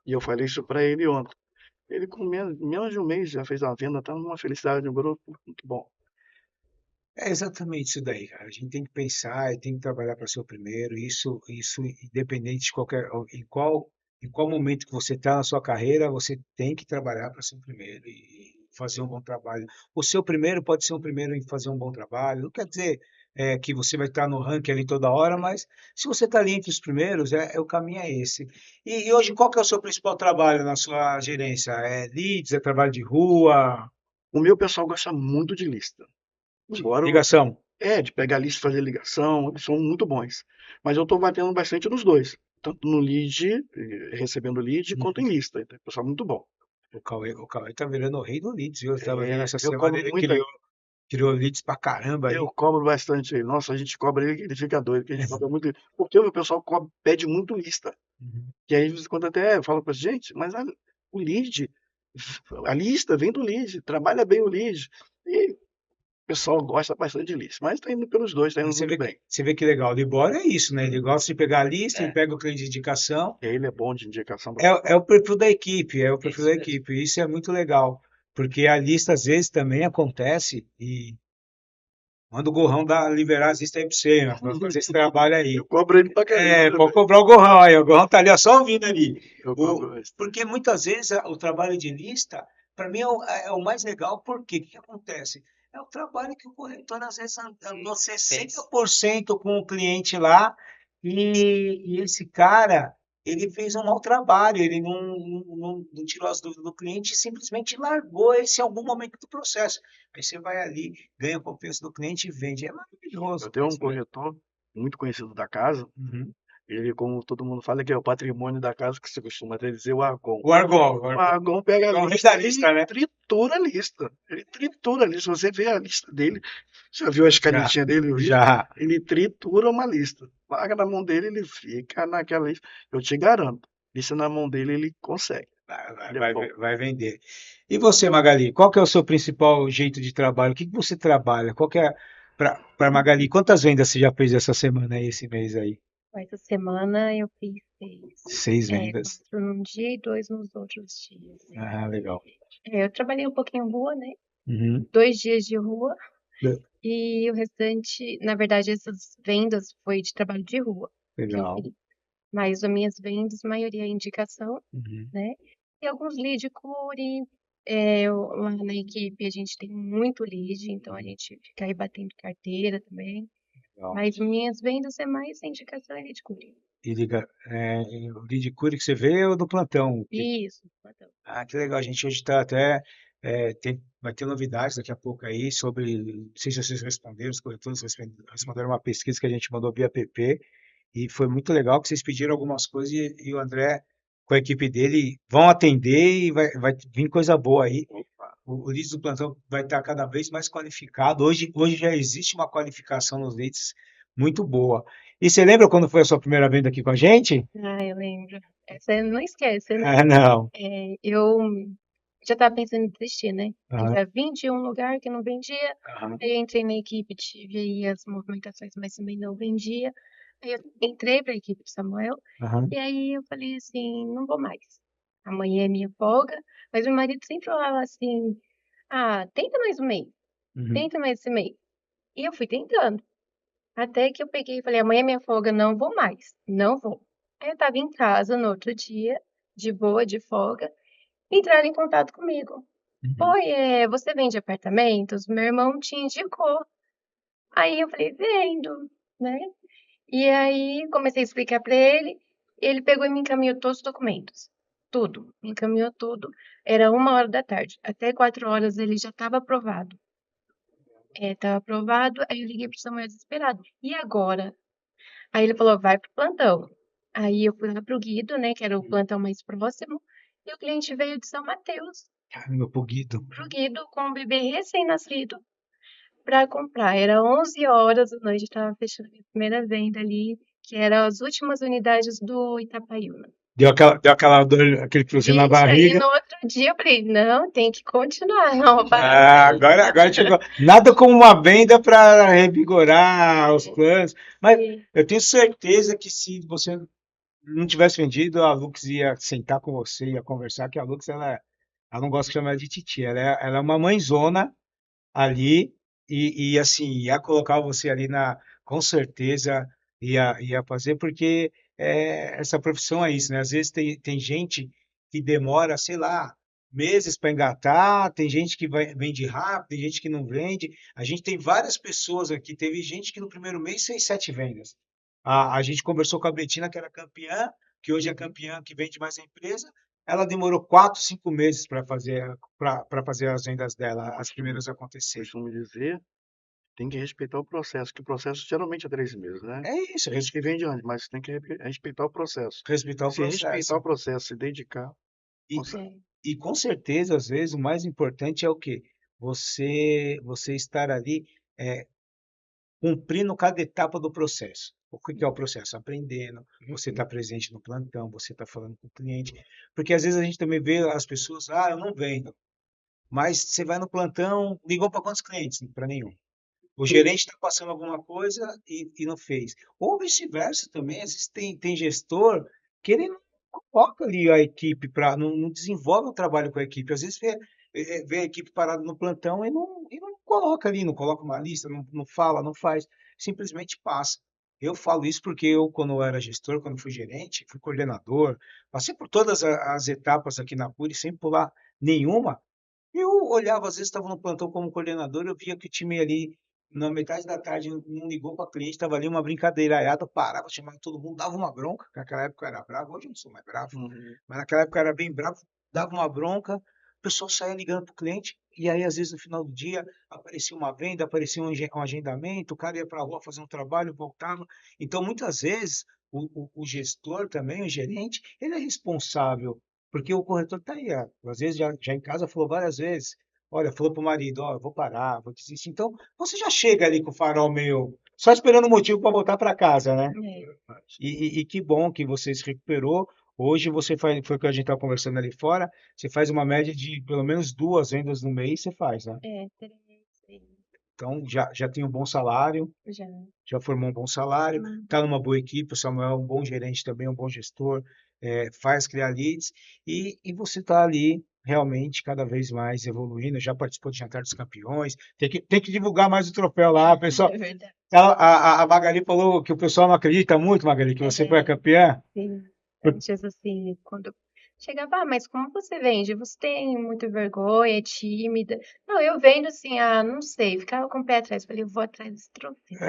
[SPEAKER 4] E eu falei isso para ele ontem. Ele com menos de um mês já fez uma venda, está numa felicidade, um grupo muito bom.
[SPEAKER 1] É exatamente isso daí, cara. A gente tem que pensar e tem que trabalhar para ser o primeiro. Isso independente de em qual momento que você está na sua carreira, você tem que trabalhar para ser o primeiro e fazer um bom trabalho. O seu primeiro pode ser o primeiro em fazer um bom trabalho. Não quer dizer que você vai estar no ranking ali toda hora, mas se você está ali entre os primeiros, o caminho é esse. E hoje, qual que é o seu principal trabalho na sua gerência? É leads, é trabalho de rua,
[SPEAKER 4] O meu pessoal gosta muito de lista. Embora
[SPEAKER 1] ligação?
[SPEAKER 4] de pegar lista e fazer ligação, eles são muito bons. Mas eu estou batendo bastante nos dois. Tanto no lead, recebendo lead, quanto em lista. Então, é pessoal muito bom.
[SPEAKER 1] O Cauê tá virando o rei do leads, viu? Eu tava vendo essa
[SPEAKER 4] Eu
[SPEAKER 1] semana,
[SPEAKER 4] cobro
[SPEAKER 1] ele
[SPEAKER 4] muito,
[SPEAKER 1] criou leads pra caramba aí.
[SPEAKER 4] eu cobro bastante ele. Nossa, a gente cobra ele fica doido, porque a gente cobra muito. Porque o meu pessoal pede muito lista.
[SPEAKER 1] Uhum.
[SPEAKER 4] Que aí, de vez em quando, até eu falo para gente, mas o lead, a lista vem do lead, trabalha bem o lead. E o pessoal gosta bastante de lead. Mas está indo pelos dois, está indo
[SPEAKER 1] Você
[SPEAKER 4] muito
[SPEAKER 1] vê,
[SPEAKER 4] bem.
[SPEAKER 1] você vê que legal. O Libório é isso, né? Ele gosta de pegar a lista, ele
[SPEAKER 2] É,
[SPEAKER 1] pega o cliente de indicação.
[SPEAKER 4] Ele é bom de indicação.
[SPEAKER 1] É o perfil da equipe, é o perfil
[SPEAKER 2] isso
[SPEAKER 1] da
[SPEAKER 2] mesmo.
[SPEAKER 1] equipe. Isso é muito legal, porque a lista às vezes também acontece e manda o Gorrão liberar as listas aí pra você, né? Pra fazer esse trabalho aí.
[SPEAKER 4] Eu cobro ele pra caramba
[SPEAKER 1] Pode
[SPEAKER 4] também.
[SPEAKER 1] cobrar o Gorrão aí, o Gorrão tá ali ó, só ouvindo ali.
[SPEAKER 4] Eu cobro bastante.
[SPEAKER 1] Porque muitas vezes o trabalho de lista, para mim, é o mais legal, porque o que acontece? É o trabalho que o corretor às vezes andou
[SPEAKER 2] Fez.
[SPEAKER 1] 60% com o cliente lá, e esse cara, ele fez um mau trabalho, ele não tirou as dúvidas do cliente e simplesmente largou esse em algum momento do processo. Aí você vai ali, ganha a confiança do cliente e vende. É
[SPEAKER 4] Eu
[SPEAKER 1] maravilhoso.
[SPEAKER 4] tenho um
[SPEAKER 2] Isso mesmo.
[SPEAKER 4] corretor muito conhecido da casa.
[SPEAKER 1] Uhum.
[SPEAKER 4] Ele, como todo mundo fala, que é o patrimônio da casa, que se costuma até dizer o Argon.
[SPEAKER 1] O Argon, o
[SPEAKER 4] O
[SPEAKER 1] Argon.
[SPEAKER 4] Argon pega
[SPEAKER 1] É
[SPEAKER 4] a
[SPEAKER 1] o rei da
[SPEAKER 4] lista
[SPEAKER 1] lista,
[SPEAKER 4] e
[SPEAKER 1] né?
[SPEAKER 4] tritura a lista. Ele tritura a lista. Você vê a lista dele, já viu as
[SPEAKER 1] Já,
[SPEAKER 4] canetinhas dele?
[SPEAKER 1] já.
[SPEAKER 4] Ele tritura uma lista. Larga na mão dele, ele fica naquela lista. Eu te garanto, lista na mão dele, ele consegue. Ele é bom.
[SPEAKER 1] Vai vender. E você, Magali, qual que é o seu principal jeito de trabalho? O que que você trabalha? Qual que é para Magali? Quantas vendas você já fez essa semana aí, esse mês aí?
[SPEAKER 3] Essa semana eu fiz 6.
[SPEAKER 1] 6 vendas.
[SPEAKER 3] 4 num dia e 2 nos outros dias.
[SPEAKER 1] Ah, legal.
[SPEAKER 3] Eu trabalhei um pouquinho em rua, né?
[SPEAKER 1] Uhum.
[SPEAKER 3] 2 dias de rua
[SPEAKER 1] Le-
[SPEAKER 3] e o restante, na verdade, essas vendas foi de trabalho de rua que eu
[SPEAKER 1] Legal.
[SPEAKER 3] fiz. Mas as minhas vendas, maioria é indicação,
[SPEAKER 1] Uhum.
[SPEAKER 3] né? E alguns lead cure. Lá na equipe a gente tem muito lead, então a gente fica aí batendo carteira também.
[SPEAKER 1] Legal.
[SPEAKER 3] Mas minhas vendas é mais indicação e lead cure.
[SPEAKER 1] E liga, o lead cure que você vê é o do plantão.
[SPEAKER 3] Isso, então.
[SPEAKER 1] Ah, que legal. A gente hoje está até. Vai ter novidades daqui a pouco aí sobre. Não sei se vocês responderam, os corretores responderam uma pesquisa que a gente mandou via app. E foi muito legal que vocês pediram algumas coisas e o André, com a equipe dele, vão atender e vai vir coisa boa aí. O leads do plantão vai estar cada vez mais qualificado. Hoje já existe uma qualificação nos leads muito boa. E você lembra quando foi a sua primeira venda aqui com a gente?
[SPEAKER 3] Ah, eu lembro. Essa não esquece, né?
[SPEAKER 1] Ah, não.
[SPEAKER 3] Eu já estava pensando em desistir, né? Eu
[SPEAKER 1] Aham,
[SPEAKER 3] já vendi um lugar que não vendia.
[SPEAKER 1] aham,
[SPEAKER 3] Aí eu entrei na equipe, tive aí as movimentações, mas também não vendia. Aí eu entrei para a equipe do Samuel.
[SPEAKER 1] aham.
[SPEAKER 3] E aí eu falei assim, não vou mais. Amanhã é minha folga. Mas meu marido sempre falava assim, ah, tenta mais um mês.
[SPEAKER 1] Uhum.
[SPEAKER 3] Tenta mais esse mês. E eu fui tentando. Até que eu peguei e falei, amanhã é minha folga, não vou mais. Não vou. Aí eu tava em casa no outro dia, de boa, de folga. Entraram em contato comigo.
[SPEAKER 1] Uhum.
[SPEAKER 3] Oi, você vende apartamentos? Meu irmão te indicou. Aí eu falei, vendo, né? E aí comecei a explicar para ele. Ele pegou e me encaminhou todos os documentos. Tudo. Me encaminhou tudo. Era 1 hora da tarde. Até 4 horas ele já estava aprovado. Estava aprovado. Aí eu liguei pro Samuel desesperado. E agora? Aí ele falou, vai pro plantão. Aí eu fui lá pro Guido, né, que era o plantão mais próximo, e o cliente veio de São Mateus
[SPEAKER 1] Caramba, pro Guido.
[SPEAKER 3] pro Guido com um bebê recém-nascido para comprar. Era 11 horas da noite, estava fechando a minha primeira venda ali, que eram as últimas unidades do Itapaiuna.
[SPEAKER 1] Deu aquela dor, aquele friozinho na
[SPEAKER 3] Vixe, aí
[SPEAKER 1] barriga.
[SPEAKER 3] no outro dia eu falei, não, tem que continuar, não vou parar
[SPEAKER 1] Ah,
[SPEAKER 3] não.
[SPEAKER 1] agora chegou. Nada como uma venda para revigorar os planos. Mas
[SPEAKER 3] E-
[SPEAKER 1] eu tenho certeza que se você não tivesse vendido, a Lux ia sentar com você, ia conversar, que a Lux, ela não gosta de chamar ela de titi, ela é uma mãezona ali assim, ia colocar você ali com certeza ia fazer, porque essa profissão é isso, né? Às vezes tem gente que demora, sei lá, meses para engatar, tem gente que vende rápido, tem gente que não vende. A gente tem várias pessoas aqui, teve gente que no primeiro mês fez 7 vendas. A gente conversou com a Betina, que era campeã, que hoje é campeã, que vende mais a empresa. Ela demorou 4, 5 meses para fazer as vendas dela, as primeiras acontecerem.
[SPEAKER 4] Costumo dizer, tem que respeitar o processo, que o processo geralmente é 3 meses, né?
[SPEAKER 1] É isso,
[SPEAKER 4] Tem gente que vende antes, mas tem que respeitar o processo.
[SPEAKER 1] respeitar o
[SPEAKER 4] Se respeitar
[SPEAKER 1] processo.
[SPEAKER 4] o processo, se dedicar,
[SPEAKER 1] E,
[SPEAKER 4] consegue.
[SPEAKER 3] é,
[SPEAKER 1] e com certeza, às vezes, o mais importante é o quê? Você estar ali cumprindo cada etapa do processo. O que é o processo? Aprendendo, você está presente no plantão, você está falando com o cliente. Porque às vezes a gente também vê as pessoas, eu não vendo. Mas você vai no plantão, ligou para quantos clientes? Para nenhum. O gerente está passando alguma coisa e não fez. Ou vice-versa também, às vezes tem gestor que ele não coloca ali a equipe para, não desenvolve o trabalho com a equipe. Às vezes vê a equipe parada no plantão e não coloca ali, não coloca uma lista, não fala, não faz, simplesmente passa. Eu falo isso porque quando eu era gestor, quando fui gerente, fui coordenador, passei por todas as etapas aqui na Puri, sem pular nenhuma. Eu olhava, às vezes estava no plantão como coordenador, eu via que o time ali, na metade da tarde, não ligou para cliente, estava ali uma brincadeira, aí eu parava, chamava todo mundo, dava uma bronca, que naquela época eu era bravo, hoje eu não sou mais bravo,
[SPEAKER 4] Uhum.
[SPEAKER 1] mas naquela época eu era bem bravo, dava uma bronca, o pessoal saía ligando para o cliente, e aí às vezes no final do dia aparecia uma venda, aparecia um agendamento, o cara ia para a rua fazer um trabalho, voltava. Então muitas vezes o gestor também, o gerente, ele é responsável porque o corretor está aí, às vezes já em casa falou várias vezes, olha, falou para o marido, ó, eu vou parar, vou desistir. Então, você já chega ali com o farol meio, só esperando o motivo para voltar para casa, né?
[SPEAKER 3] é,
[SPEAKER 1] E que bom que você se recuperou. Hoje você faz, foi o que a gente estava conversando ali fora, você faz uma média de pelo menos 2 vendas no mês, você faz, né?
[SPEAKER 3] três,
[SPEAKER 1] Então, já tem um bom salário,
[SPEAKER 3] já.
[SPEAKER 1] já formou um bom salário,
[SPEAKER 3] Hum,
[SPEAKER 1] está numa boa equipe, o Samuel é um bom gerente também, um bom gestor, faz criar leads, e você está ali realmente cada vez mais evoluindo, já participou de Jantar dos Campeões, tem que divulgar mais o troféu lá, pessoal.
[SPEAKER 3] é verdade.
[SPEAKER 1] A Magali falou que o pessoal não acredita muito, Magali, que você foi a
[SPEAKER 3] É,
[SPEAKER 1] campeã.
[SPEAKER 3] sim. Antes, assim, quando chegava, mas como você vende? Você tem muita vergonha, é tímida? Não, eu vendo assim, não sei, ficava com o pé atrás. Falei, eu vou atrás desse troféu,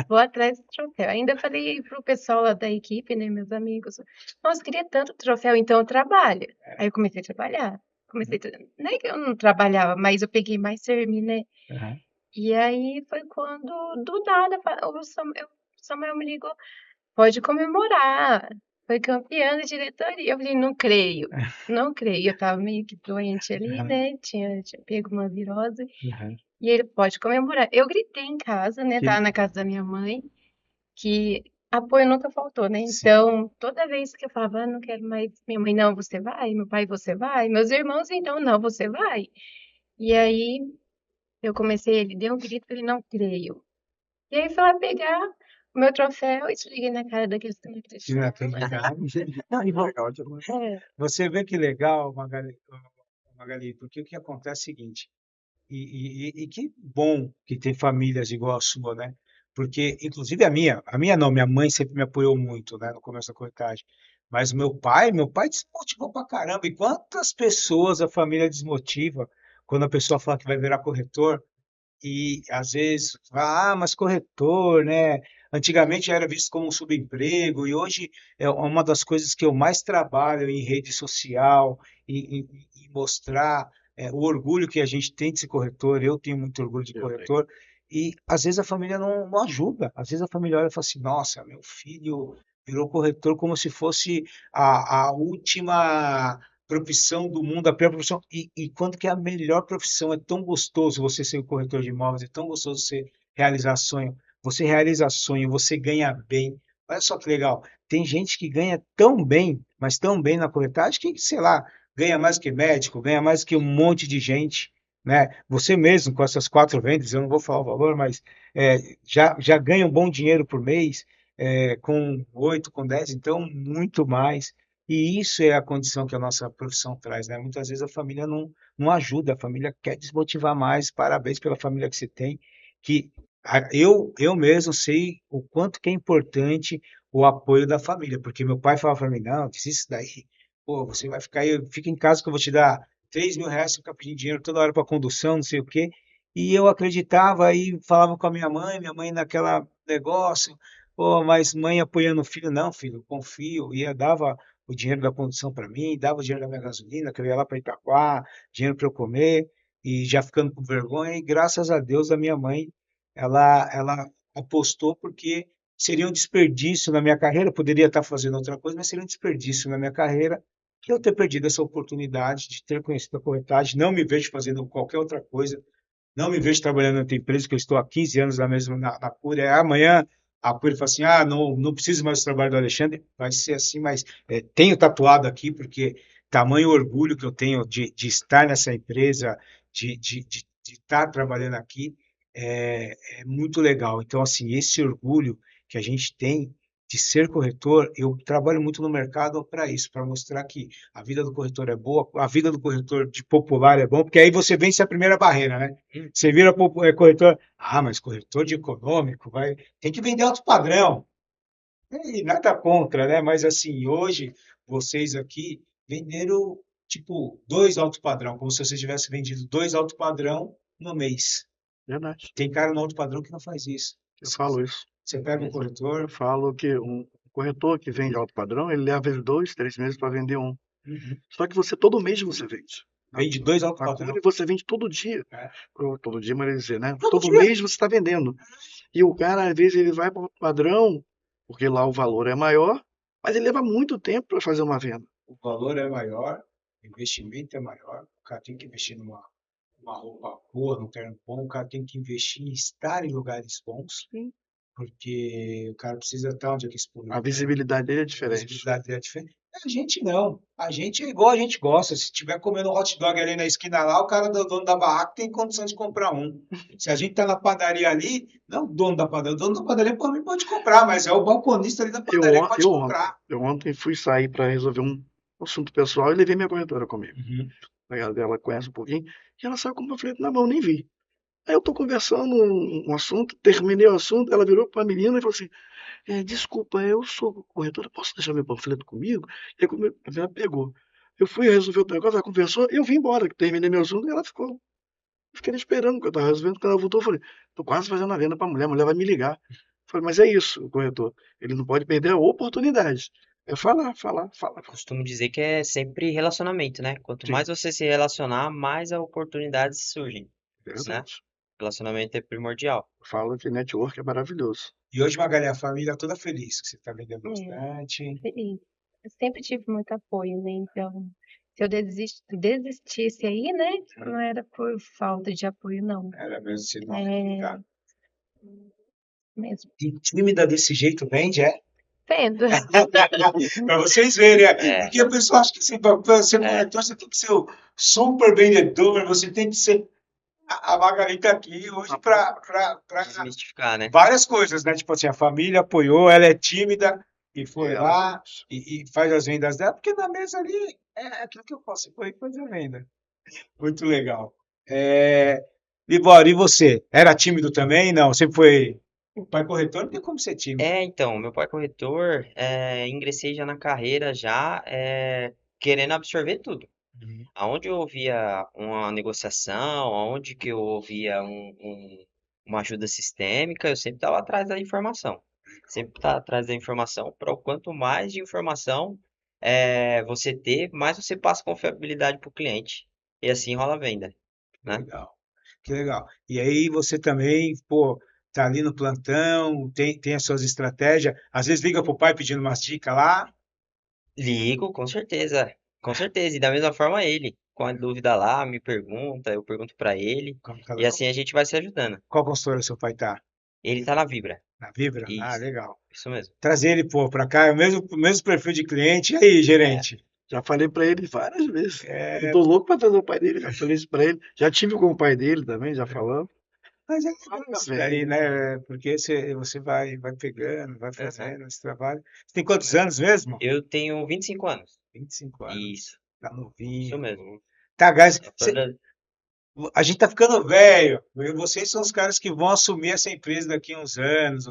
[SPEAKER 3] vou atrás desse troféu. Ainda falei pro pessoal lá da equipe, né, meus amigos, nossa, queria tanto troféu, então eu trabalho. Aí eu comecei a trabalhar. Não é que eu não trabalhava, mas eu peguei mais firme, né?
[SPEAKER 1] Aham.
[SPEAKER 3] E aí foi quando, do nada, o Samuel me ligou. Pode comemorar. Foi campeã da diretoria. Eu falei, não creio. Não creio. Eu tava meio que doente ali,
[SPEAKER 1] Aham.
[SPEAKER 3] né? Tinha pego uma virose.
[SPEAKER 1] Aham.
[SPEAKER 3] E ele pode comemorar. Eu gritei em casa, né?
[SPEAKER 1] Que-
[SPEAKER 3] Tava na casa da minha mãe, que apoio nunca faltou, né?
[SPEAKER 1] Sim.
[SPEAKER 3] Então, toda vez que eu falava, não quero mais. Minha mãe, não, você vai. Meu pai, você vai. Meus irmãos, então, não, você vai. E aí, eu comecei, ele deu um grito, ele não creio. E aí, foi lá pegar o meu troféu e desliguei na cara daqueles que não
[SPEAKER 1] Que não
[SPEAKER 3] acreditavam.
[SPEAKER 1] acreditava. Não,
[SPEAKER 4] Legal demais.
[SPEAKER 3] É,
[SPEAKER 1] você vê que legal, Magali, porque o que acontece é o seguinte, e que bom que tem famílias igual a sua, né? Porque, inclusive a minha não, minha mãe sempre me apoiou muito, né, no começo da corretagem. Mas meu pai desmotivou pra caramba. E quantas pessoas a família desmotiva quando a pessoa fala que vai virar corretor? E às vezes, mas corretor, né? Antigamente era visto como um subemprego e hoje é uma das coisas que eu mais trabalho em rede social e mostrar o orgulho que a gente tem de ser corretor. Eu tenho muito orgulho de
[SPEAKER 4] Eu tenho.
[SPEAKER 1] corretor e às vezes a família não ajuda. Às vezes a família olha e fala assim: nossa, meu filho virou corretor como se fosse a última profissão do mundo, a pior profissão. E quando que é a melhor profissão? É tão gostoso você ser o corretor de imóveis, é tão gostoso você realizar sonho. Você realiza sonho, você ganha bem. Olha só que legal. Tem gente que ganha tão bem, mas tão bem na corretagem que, sei lá, ganha mais que médico, ganha mais que um monte de gente, né? Você mesmo, com essas 4 vendas, eu não vou falar o valor, mas já ganha um bom dinheiro por mês, com 8, com 10, então muito mais. E isso é a condição que a nossa profissão traz, né? Muitas vezes a família não ajuda, a família quer desmotivar mais. Parabéns pela família que você tem, que eu mesmo sei o quanto que é importante o apoio da família, porque meu pai falava para mim, não, desiste daí, pô, você vai ficar aí, fica em casa que eu vou te dar R$ 3.000, você fica pedindo dinheiro toda hora para condução, não sei o quê, e eu acreditava e falava com a minha mãe naquela negócio, pô, mas mãe apoiando o filho, não, filho, confio, e dava o dinheiro da condução para mim, dava o dinheiro da minha gasolina, que eu ia lá para Itaquá, dinheiro para eu comer, e já ficando com vergonha, e graças a Deus a minha mãe, ela apostou porque seria um desperdício na minha carreira, eu poderia estar fazendo outra coisa, mas seria um desperdício na minha carreira que eu ter perdido essa oportunidade de ter conhecido a corretagem. Não me vejo fazendo qualquer outra coisa, não me vejo trabalhando em outra empresa, que eu estou há 15 anos na mesma na Cury. Amanhã a Cury fala assim: ah, não preciso mais do trabalho do Alexandre, vai ser assim, mas tenho tatuado aqui, porque tamanho orgulho que eu tenho de estar nessa empresa, de estar trabalhando aqui, é muito legal. Então, assim, esse orgulho que a gente tem de ser corretor, eu trabalho muito no mercado para isso, para mostrar que a vida do corretor é boa, a vida do corretor de popular é bom, porque aí você vence a primeira barreira, né? Você vira corretor, mas corretor de econômico, tem que vender alto padrão. E nada contra, né? Mas assim, hoje vocês aqui venderam tipo 2 alto padrão, como se vocês tivessem vendido 2 alto padrão no mês.
[SPEAKER 4] Verdade.
[SPEAKER 1] Tem cara no alto padrão que não faz isso.
[SPEAKER 4] Eu falo isso.
[SPEAKER 1] Você pega um
[SPEAKER 2] Mesmo.
[SPEAKER 4] Eu
[SPEAKER 1] corretor.
[SPEAKER 4] falo que um corretor que vende alto padrão, ele leva ele 2, 3 meses para vender um.
[SPEAKER 1] Uhum.
[SPEAKER 4] Só que você, todo mês você vende.
[SPEAKER 1] Vende 2 alto
[SPEAKER 4] Na
[SPEAKER 1] padrão.
[SPEAKER 4] Cury você vende todo dia.
[SPEAKER 1] É.
[SPEAKER 4] Todo dia, mas dizer, né?
[SPEAKER 1] Todo
[SPEAKER 4] Todo
[SPEAKER 1] dia.
[SPEAKER 4] mês você está vendendo. E o cara, às vezes, ele vai para o padrão, porque lá o valor é maior, mas ele leva muito tempo para fazer uma venda.
[SPEAKER 1] O valor é maior, o investimento é maior, o cara tem que investir numa roupa boa, num terno bom, o cara tem que investir em estar em lugares bons,
[SPEAKER 4] Sim.
[SPEAKER 1] porque o cara precisa estar onde é que esse público
[SPEAKER 4] A
[SPEAKER 1] quer.
[SPEAKER 4] visibilidade dele é
[SPEAKER 1] A
[SPEAKER 4] diferente.
[SPEAKER 1] visibilidade dele é diferente. A gente não. A gente é igual a gente gosta. Se tiver comendo um hot dog ali na esquina lá, o cara do dono da barraca tem condição de comprar um. Se a gente tá na padaria ali, não o dono da padaria. O dono da padaria por mim pode comprar, mas é o balconista ali da
[SPEAKER 4] Eu,
[SPEAKER 1] padaria que
[SPEAKER 4] on-
[SPEAKER 1] pode
[SPEAKER 4] eu, ontem,
[SPEAKER 1] comprar.
[SPEAKER 4] eu ontem fui sair para resolver um assunto pessoal e levei minha corretora comigo.
[SPEAKER 1] Uhum.
[SPEAKER 4] Ela conhece um pouquinho, e ela saiu com o panfleto na mão, nem vi. Aí eu tô conversando um assunto, terminei o assunto, ela virou para a menina e falou assim: desculpa, eu sou corretora, posso deixar meu panfleto comigo? E aí, a menina pegou. Eu fui resolver o negócio, ela conversou, eu vim embora, terminei meu assunto e ela ficou. Eu fiquei esperando que eu estava resolvendo. Quando ela voltou, eu falei: tô quase fazendo a venda para a mulher vai me ligar. Eu falei: mas é isso, o corretor. Ele não pode perder a oportunidade. É falar, falar, falar.
[SPEAKER 2] Costumo dizer que é sempre relacionamento, né? Quanto
[SPEAKER 4] Sim,
[SPEAKER 2] mais você se relacionar, mais oportunidades surgem, né?
[SPEAKER 4] verdade.
[SPEAKER 2] Relacionamento é primordial.
[SPEAKER 4] Eu falo que network é maravilhoso.
[SPEAKER 1] E hoje, Magali, a família toda feliz, que você está vendendo
[SPEAKER 3] É,
[SPEAKER 1] bastante.
[SPEAKER 3] feliz. Eu sempre tive muito apoio, né? Então, se eu desistisse aí, né? Não era por falta de apoio, não.
[SPEAKER 1] Era mesmo sinal.
[SPEAKER 3] É mesmo.
[SPEAKER 1] E tímida desse jeito vende, é?
[SPEAKER 3] Vendo.
[SPEAKER 1] Para vocês verem,
[SPEAKER 2] É,
[SPEAKER 1] porque a pessoa acha que para ser
[SPEAKER 2] é,
[SPEAKER 1] corretor você tem que ser o super vendedor, você tem que ser. A Magali está aqui hoje para
[SPEAKER 2] desmistificar, né?
[SPEAKER 1] várias coisas, né? Tipo assim, a família apoiou, ela é tímida e foi
[SPEAKER 4] Ela,
[SPEAKER 1] lá e faz as vendas dela, porque na mesa ali é aquilo que eu posso, você foi fazer a venda. Muito legal. É... Libório, e você? Era tímido também? Não, sempre foi. O pai corretor não tem como ser tímido.
[SPEAKER 2] Então, meu pai é corretor, ingressei já na carreira, já querendo absorver tudo.
[SPEAKER 1] Uhum.
[SPEAKER 2] Aonde eu ouvia uma negociação, aonde que eu ouvia uma ajuda sistêmica, eu sempre estava atrás da informação. Sempre estava atrás da informação, para o quanto mais de informação você ter, mais você passa confiabilidade para o cliente. E assim rola a venda, né?
[SPEAKER 1] Legal. Que legal. E aí você também, pô, tá ali no plantão, tem as suas estratégias. Às vezes liga pro pai pedindo umas dicas lá.
[SPEAKER 2] Ligo, com certeza. Com certeza. E da mesma forma ele. Com a dúvida lá, me pergunta, eu pergunto pra ele. E assim a gente vai se ajudando.
[SPEAKER 1] Qual consultora seu pai tá?
[SPEAKER 2] Ele tá na Vibra.
[SPEAKER 1] Na Vibra? Ah,
[SPEAKER 2] Isso,
[SPEAKER 1] legal.
[SPEAKER 2] isso mesmo.
[SPEAKER 1] Trazer ele, pô, pra cá, é o mesmo perfil de cliente. E aí,
[SPEAKER 2] É,
[SPEAKER 1] gerente?
[SPEAKER 4] Já falei pra ele várias vezes. Eu
[SPEAKER 1] É,
[SPEAKER 4] tô louco pra trazer o pai dele, já falei isso pra ele. Já tive com o pai dele também, já falamos.
[SPEAKER 1] mas é
[SPEAKER 4] Ah,
[SPEAKER 1] legal isso daí,
[SPEAKER 4] velho.
[SPEAKER 1] né? Porque você vai pegando, vai
[SPEAKER 2] aham.
[SPEAKER 1] fazendo esse trabalho. Você tem quantos anos mesmo?
[SPEAKER 2] Eu tenho 25 anos.
[SPEAKER 1] 25 anos.
[SPEAKER 2] Isso,
[SPEAKER 1] Tá
[SPEAKER 2] isso
[SPEAKER 1] novinho.
[SPEAKER 2] mesmo.
[SPEAKER 1] Tá, guys,
[SPEAKER 2] Tá falando-
[SPEAKER 1] a gente tá ficando velho. Vocês são os caras que vão assumir essa empresa daqui a uns anos.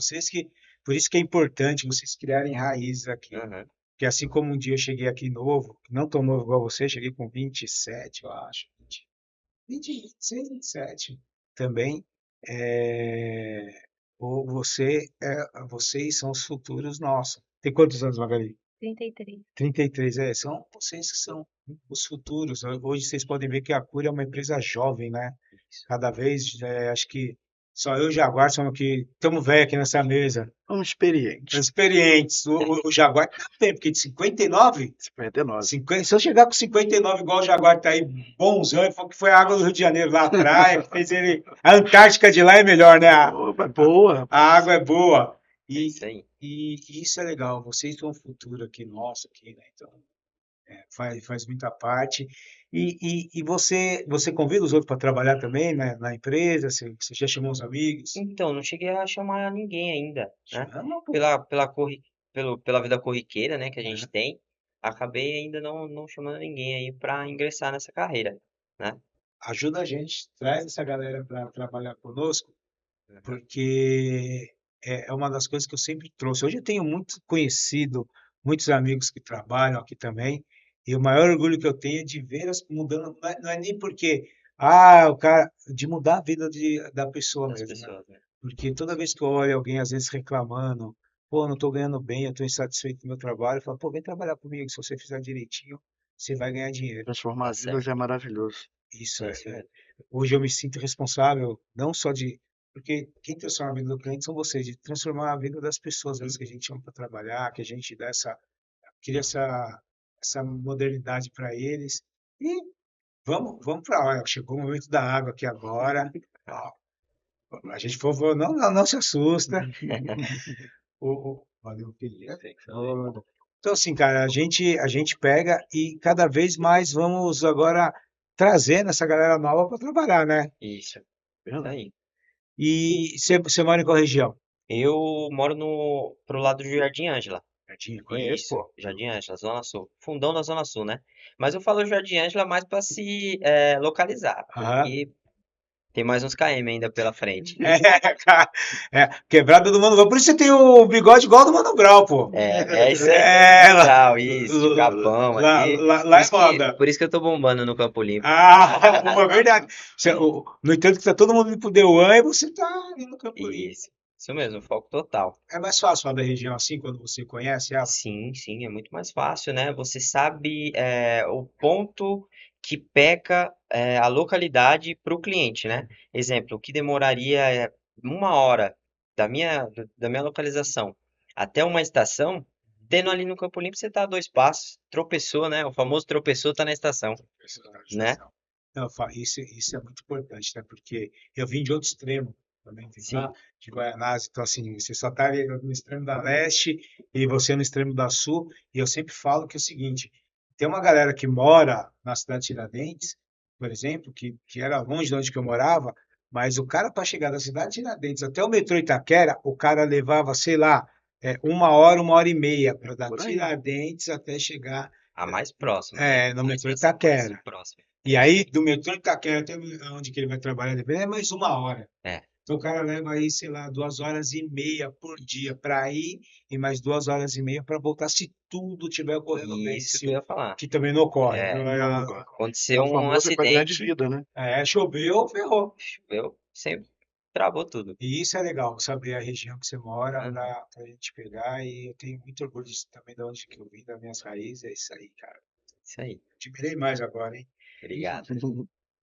[SPEAKER 1] Por isso que é importante vocês criarem raízes aqui.
[SPEAKER 2] Aham.
[SPEAKER 1] Porque assim como um dia eu cheguei aqui novo, não tão novo igual você, cheguei com 27, eu acho. 26, 27 também. É, vocês são os futuros nossos. Tem quantos anos, Magali?
[SPEAKER 3] 33.
[SPEAKER 1] 33, são vocês que são os futuros. Hoje vocês podem ver que a Cura é uma empresa jovem, né?
[SPEAKER 2] Isso.
[SPEAKER 1] Cada vez, acho que só eu e o Jaguar somos que estamos velhos aqui nessa mesa.
[SPEAKER 4] Vamos experiente.
[SPEAKER 1] Experientes. O Jaguar tá bem, porque de 59,
[SPEAKER 4] 59.
[SPEAKER 1] 50, se eu chegar com 59 igual o Jaguar tá aí, bonzão, ele falou que foi a água do Rio de Janeiro lá, a praia, que fez ele. A Antártica de lá é melhor, né?
[SPEAKER 4] Opa, boa.
[SPEAKER 1] A água é boa.
[SPEAKER 2] É
[SPEAKER 1] E,
[SPEAKER 2] isso aí.
[SPEAKER 1] e isso é legal. Vocês são o futuro aqui, nosso aqui, né? Então, faz muita parte. E você convida os outros para trabalhar também, né, na empresa? Você já chamou os amigos?
[SPEAKER 2] Então, não cheguei a chamar ninguém ainda, né?
[SPEAKER 1] Chama, pô.
[SPEAKER 2] Pela vida corriqueira, né, que a
[SPEAKER 1] É.
[SPEAKER 2] gente tem, acabei ainda não chamando ninguém aí para ingressar nessa carreira, né?
[SPEAKER 1] Ajuda a gente, traz essa galera para trabalhar conosco,
[SPEAKER 2] Uhum.
[SPEAKER 1] porque é uma das coisas que eu sempre trouxe. Hoje eu tenho muito conhecido, muitos amigos que trabalham aqui também, e o maior orgulho que eu tenho é de ver as mudando, não é nem porque, o cara, de mudar a vida da pessoa
[SPEAKER 2] Das
[SPEAKER 1] mesmo, né?
[SPEAKER 2] pessoas, né?
[SPEAKER 1] Porque toda vez que eu olho alguém, às vezes reclamando, pô, não estou ganhando bem, eu estou insatisfeito com o meu trabalho, eu falo, pô, vem trabalhar comigo, se você fizer direitinho, você vai ganhar dinheiro.
[SPEAKER 4] Transformar
[SPEAKER 2] Tá
[SPEAKER 4] vidas
[SPEAKER 2] certo.
[SPEAKER 4] é maravilhoso.
[SPEAKER 1] Isso
[SPEAKER 2] É isso mesmo.
[SPEAKER 1] hoje eu me sinto responsável, não só porque quem transforma a vida do cliente são vocês, de transformar a vida das pessoas, às vezes que a gente chama para trabalhar, que a gente cria essa modernidade para eles. E vamos para lá. Chegou o momento da água aqui agora. Ó, a gente for, não se assusta. Valeu, querido. Então, assim, cara, a gente pega e cada vez mais vamos agora trazendo essa galera nova para trabalhar, né?
[SPEAKER 2] Isso, isso
[SPEAKER 4] Verdade.
[SPEAKER 2] aí.
[SPEAKER 1] E você mora em qual região?
[SPEAKER 2] Eu moro pro lado do Jardim Ângela.
[SPEAKER 1] Pertinho, conheço,
[SPEAKER 2] Isso,
[SPEAKER 1] pô.
[SPEAKER 2] Jardim Ângela, Zona Sul. Fundão da Zona Sul, né? Mas eu falo Jardim Ângela mais para se localizar,
[SPEAKER 1] Aham.
[SPEAKER 2] porque tem mais uns km ainda pela frente.
[SPEAKER 1] Cara, quebrada do Mano Brown. Por isso você tem o bigode igual do Mano Brown, pô.
[SPEAKER 2] É isso aí,
[SPEAKER 1] É,
[SPEAKER 2] Mano Brown, isso, de capão ali.
[SPEAKER 1] lá é moda.
[SPEAKER 2] Por isso que eu tô bombando no Campo Limpo.
[SPEAKER 1] Pô, é verdade. No entanto que tá todo mundo indo pro Deuan e você tá ali no Campo Limpo.
[SPEAKER 2] Isso mesmo, foco total.
[SPEAKER 1] É mais fácil falar da região assim, quando você conhece ela?
[SPEAKER 2] Sim, sim, é muito mais fácil, né? Você sabe o ponto que peca a localidade para o cliente, né? Exemplo, o que demoraria 1 hora da minha localização até uma estação, tendo ali no Campo Limpo você tá a 2 passos, tropeçou, né? O famoso tropeçou tá na estação, né?
[SPEAKER 1] Não, isso é muito importante, né? Porque eu vim de outro extremo, também vim lá
[SPEAKER 2] Sim,
[SPEAKER 1] de Guaianazes, então assim, você só está ali no extremo da leste e você no extremo da sul, e eu sempre falo que é o seguinte, tem uma galera que mora na cidade de Tiradentes, por exemplo, que era longe de onde que eu morava, mas o cara para chegar da cidade de Tiradentes até o metrô Itaquera, o cara levava, sei lá, 1 hora e meia para dar
[SPEAKER 4] Por aí.
[SPEAKER 1] Tiradentes até chegar
[SPEAKER 2] a mais próxima, né?
[SPEAKER 1] no
[SPEAKER 2] A
[SPEAKER 1] metrô
[SPEAKER 2] estação mais
[SPEAKER 1] Itaquera.
[SPEAKER 2] próxima.
[SPEAKER 1] E aí, do metrô Itaquera até onde que ele vai trabalhar, é mais 1 hora.
[SPEAKER 2] É,
[SPEAKER 1] Então, o cara leva aí, sei lá, 2 horas e meia por dia para ir e mais 2 horas e meia para voltar, se tudo tiver ocorrendo bem.
[SPEAKER 2] isso que eu ia falar.
[SPEAKER 1] Que também não ocorre.
[SPEAKER 2] É,
[SPEAKER 4] Não, é
[SPEAKER 2] aconteceu
[SPEAKER 4] o
[SPEAKER 2] um
[SPEAKER 4] famoso qualidade de
[SPEAKER 2] acidente,
[SPEAKER 4] vida, né?
[SPEAKER 1] Choveu, ferrou.
[SPEAKER 2] choveu, sempre travou tudo.
[SPEAKER 1] E isso é legal, saber a região que você mora
[SPEAKER 2] Aham,
[SPEAKER 1] para a gente pegar. E eu tenho muito orgulho disso também, de onde que eu vim, das minhas raízes. É isso aí, cara.
[SPEAKER 2] isso aí.
[SPEAKER 1] Te mirei mais agora, hein?
[SPEAKER 2] Obrigado.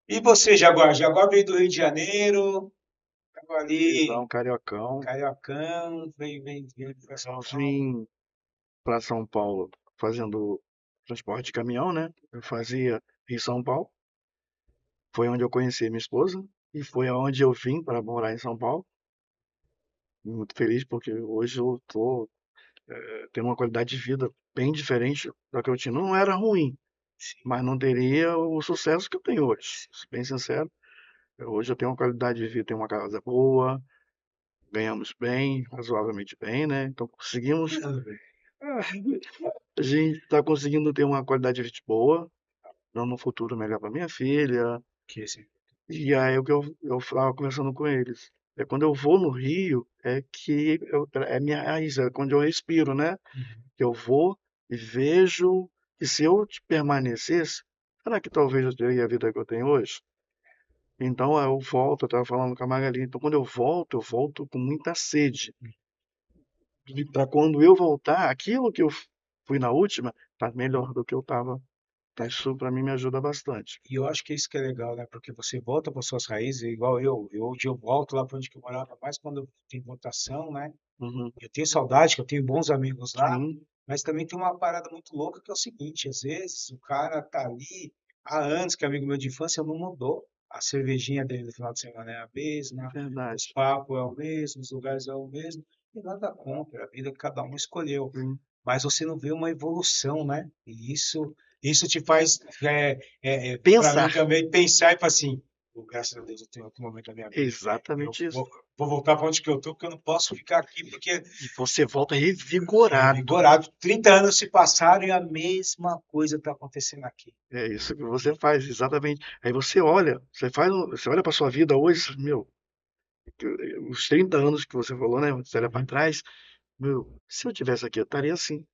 [SPEAKER 1] E você, Jaguar? Jaguar veio do Rio de Janeiro, tava ali,
[SPEAKER 4] Visão, Cariocão.
[SPEAKER 1] Cariocão, veio pra São
[SPEAKER 4] Eu
[SPEAKER 1] Paulo.
[SPEAKER 4] vim para São Paulo fazendo transporte de caminhão, né? Eu fazia em São Paulo. Foi onde eu conheci minha esposa e foi aonde eu vim para morar em São Paulo. Muito feliz porque hoje eu tô tendo uma qualidade de vida bem diferente da que eu tinha. Não era ruim,
[SPEAKER 1] Sim.
[SPEAKER 4] mas não teria o sucesso que eu tenho hoje. Bem sincero, hoje eu tenho uma qualidade de vida, tenho uma casa boa, ganhamos bem, razoavelmente bem, né? Então conseguimos. A gente está conseguindo ter uma qualidade de vida boa, dando um futuro melhor para minha filha.
[SPEAKER 1] Que esse-
[SPEAKER 4] E aí o que eu estava conversando com eles. É quando eu vou no Rio, é minha raiz, é quando eu respiro, né?
[SPEAKER 1] Uhum.
[SPEAKER 4] Que eu vou e vejo que se eu permanecesse, será que talvez eu teria a vida que eu tenho hoje? Então eu volto, eu estava falando com a Magali, então quando eu volto com muita sede. Para quando eu voltar, aquilo que eu fui na última, tá melhor do que eu estava. Então isso para mim me ajuda bastante.
[SPEAKER 1] E eu acho que isso que é legal, né? Porque você volta para suas raízes, igual eu. Hoje eu volto lá para onde que eu morava, mais quando tem votação, né?
[SPEAKER 4] Uhum.
[SPEAKER 1] Eu tenho saudade, que eu tenho bons amigos lá,
[SPEAKER 4] Sim,
[SPEAKER 1] mas também tem uma parada muito louca que é o seguinte, às vezes o cara tá ali há anos, que é amigo meu de infância, não mudou. A cervejinha dele no final de semana é a mesma, os
[SPEAKER 4] verdade.
[SPEAKER 1] papos é o mesmo, os lugares é o mesmo, e nada contra, a vida que cada um escolheu.
[SPEAKER 4] Sim.
[SPEAKER 1] Mas você não vê uma evolução, né? E isso te faz, para mim
[SPEAKER 4] Pensar.
[SPEAKER 1] também, pensar e falar assim, "Pô, graças a Deus eu tenho outro momento da minha vida. Eu
[SPEAKER 4] Exatamente isso.
[SPEAKER 1] vou voltar para onde que eu tô, porque eu não posso ficar aqui, porque
[SPEAKER 4] E você volta revigorado.
[SPEAKER 1] revigorado. 30 anos se passaram e a mesma coisa está acontecendo aqui.
[SPEAKER 4] É isso que você faz, exatamente. Aí você olha, você olha para sua vida hoje, meu, os 30 anos que você falou, né? Você olha para trás, meu, se eu tivesse aqui, eu estaria assim.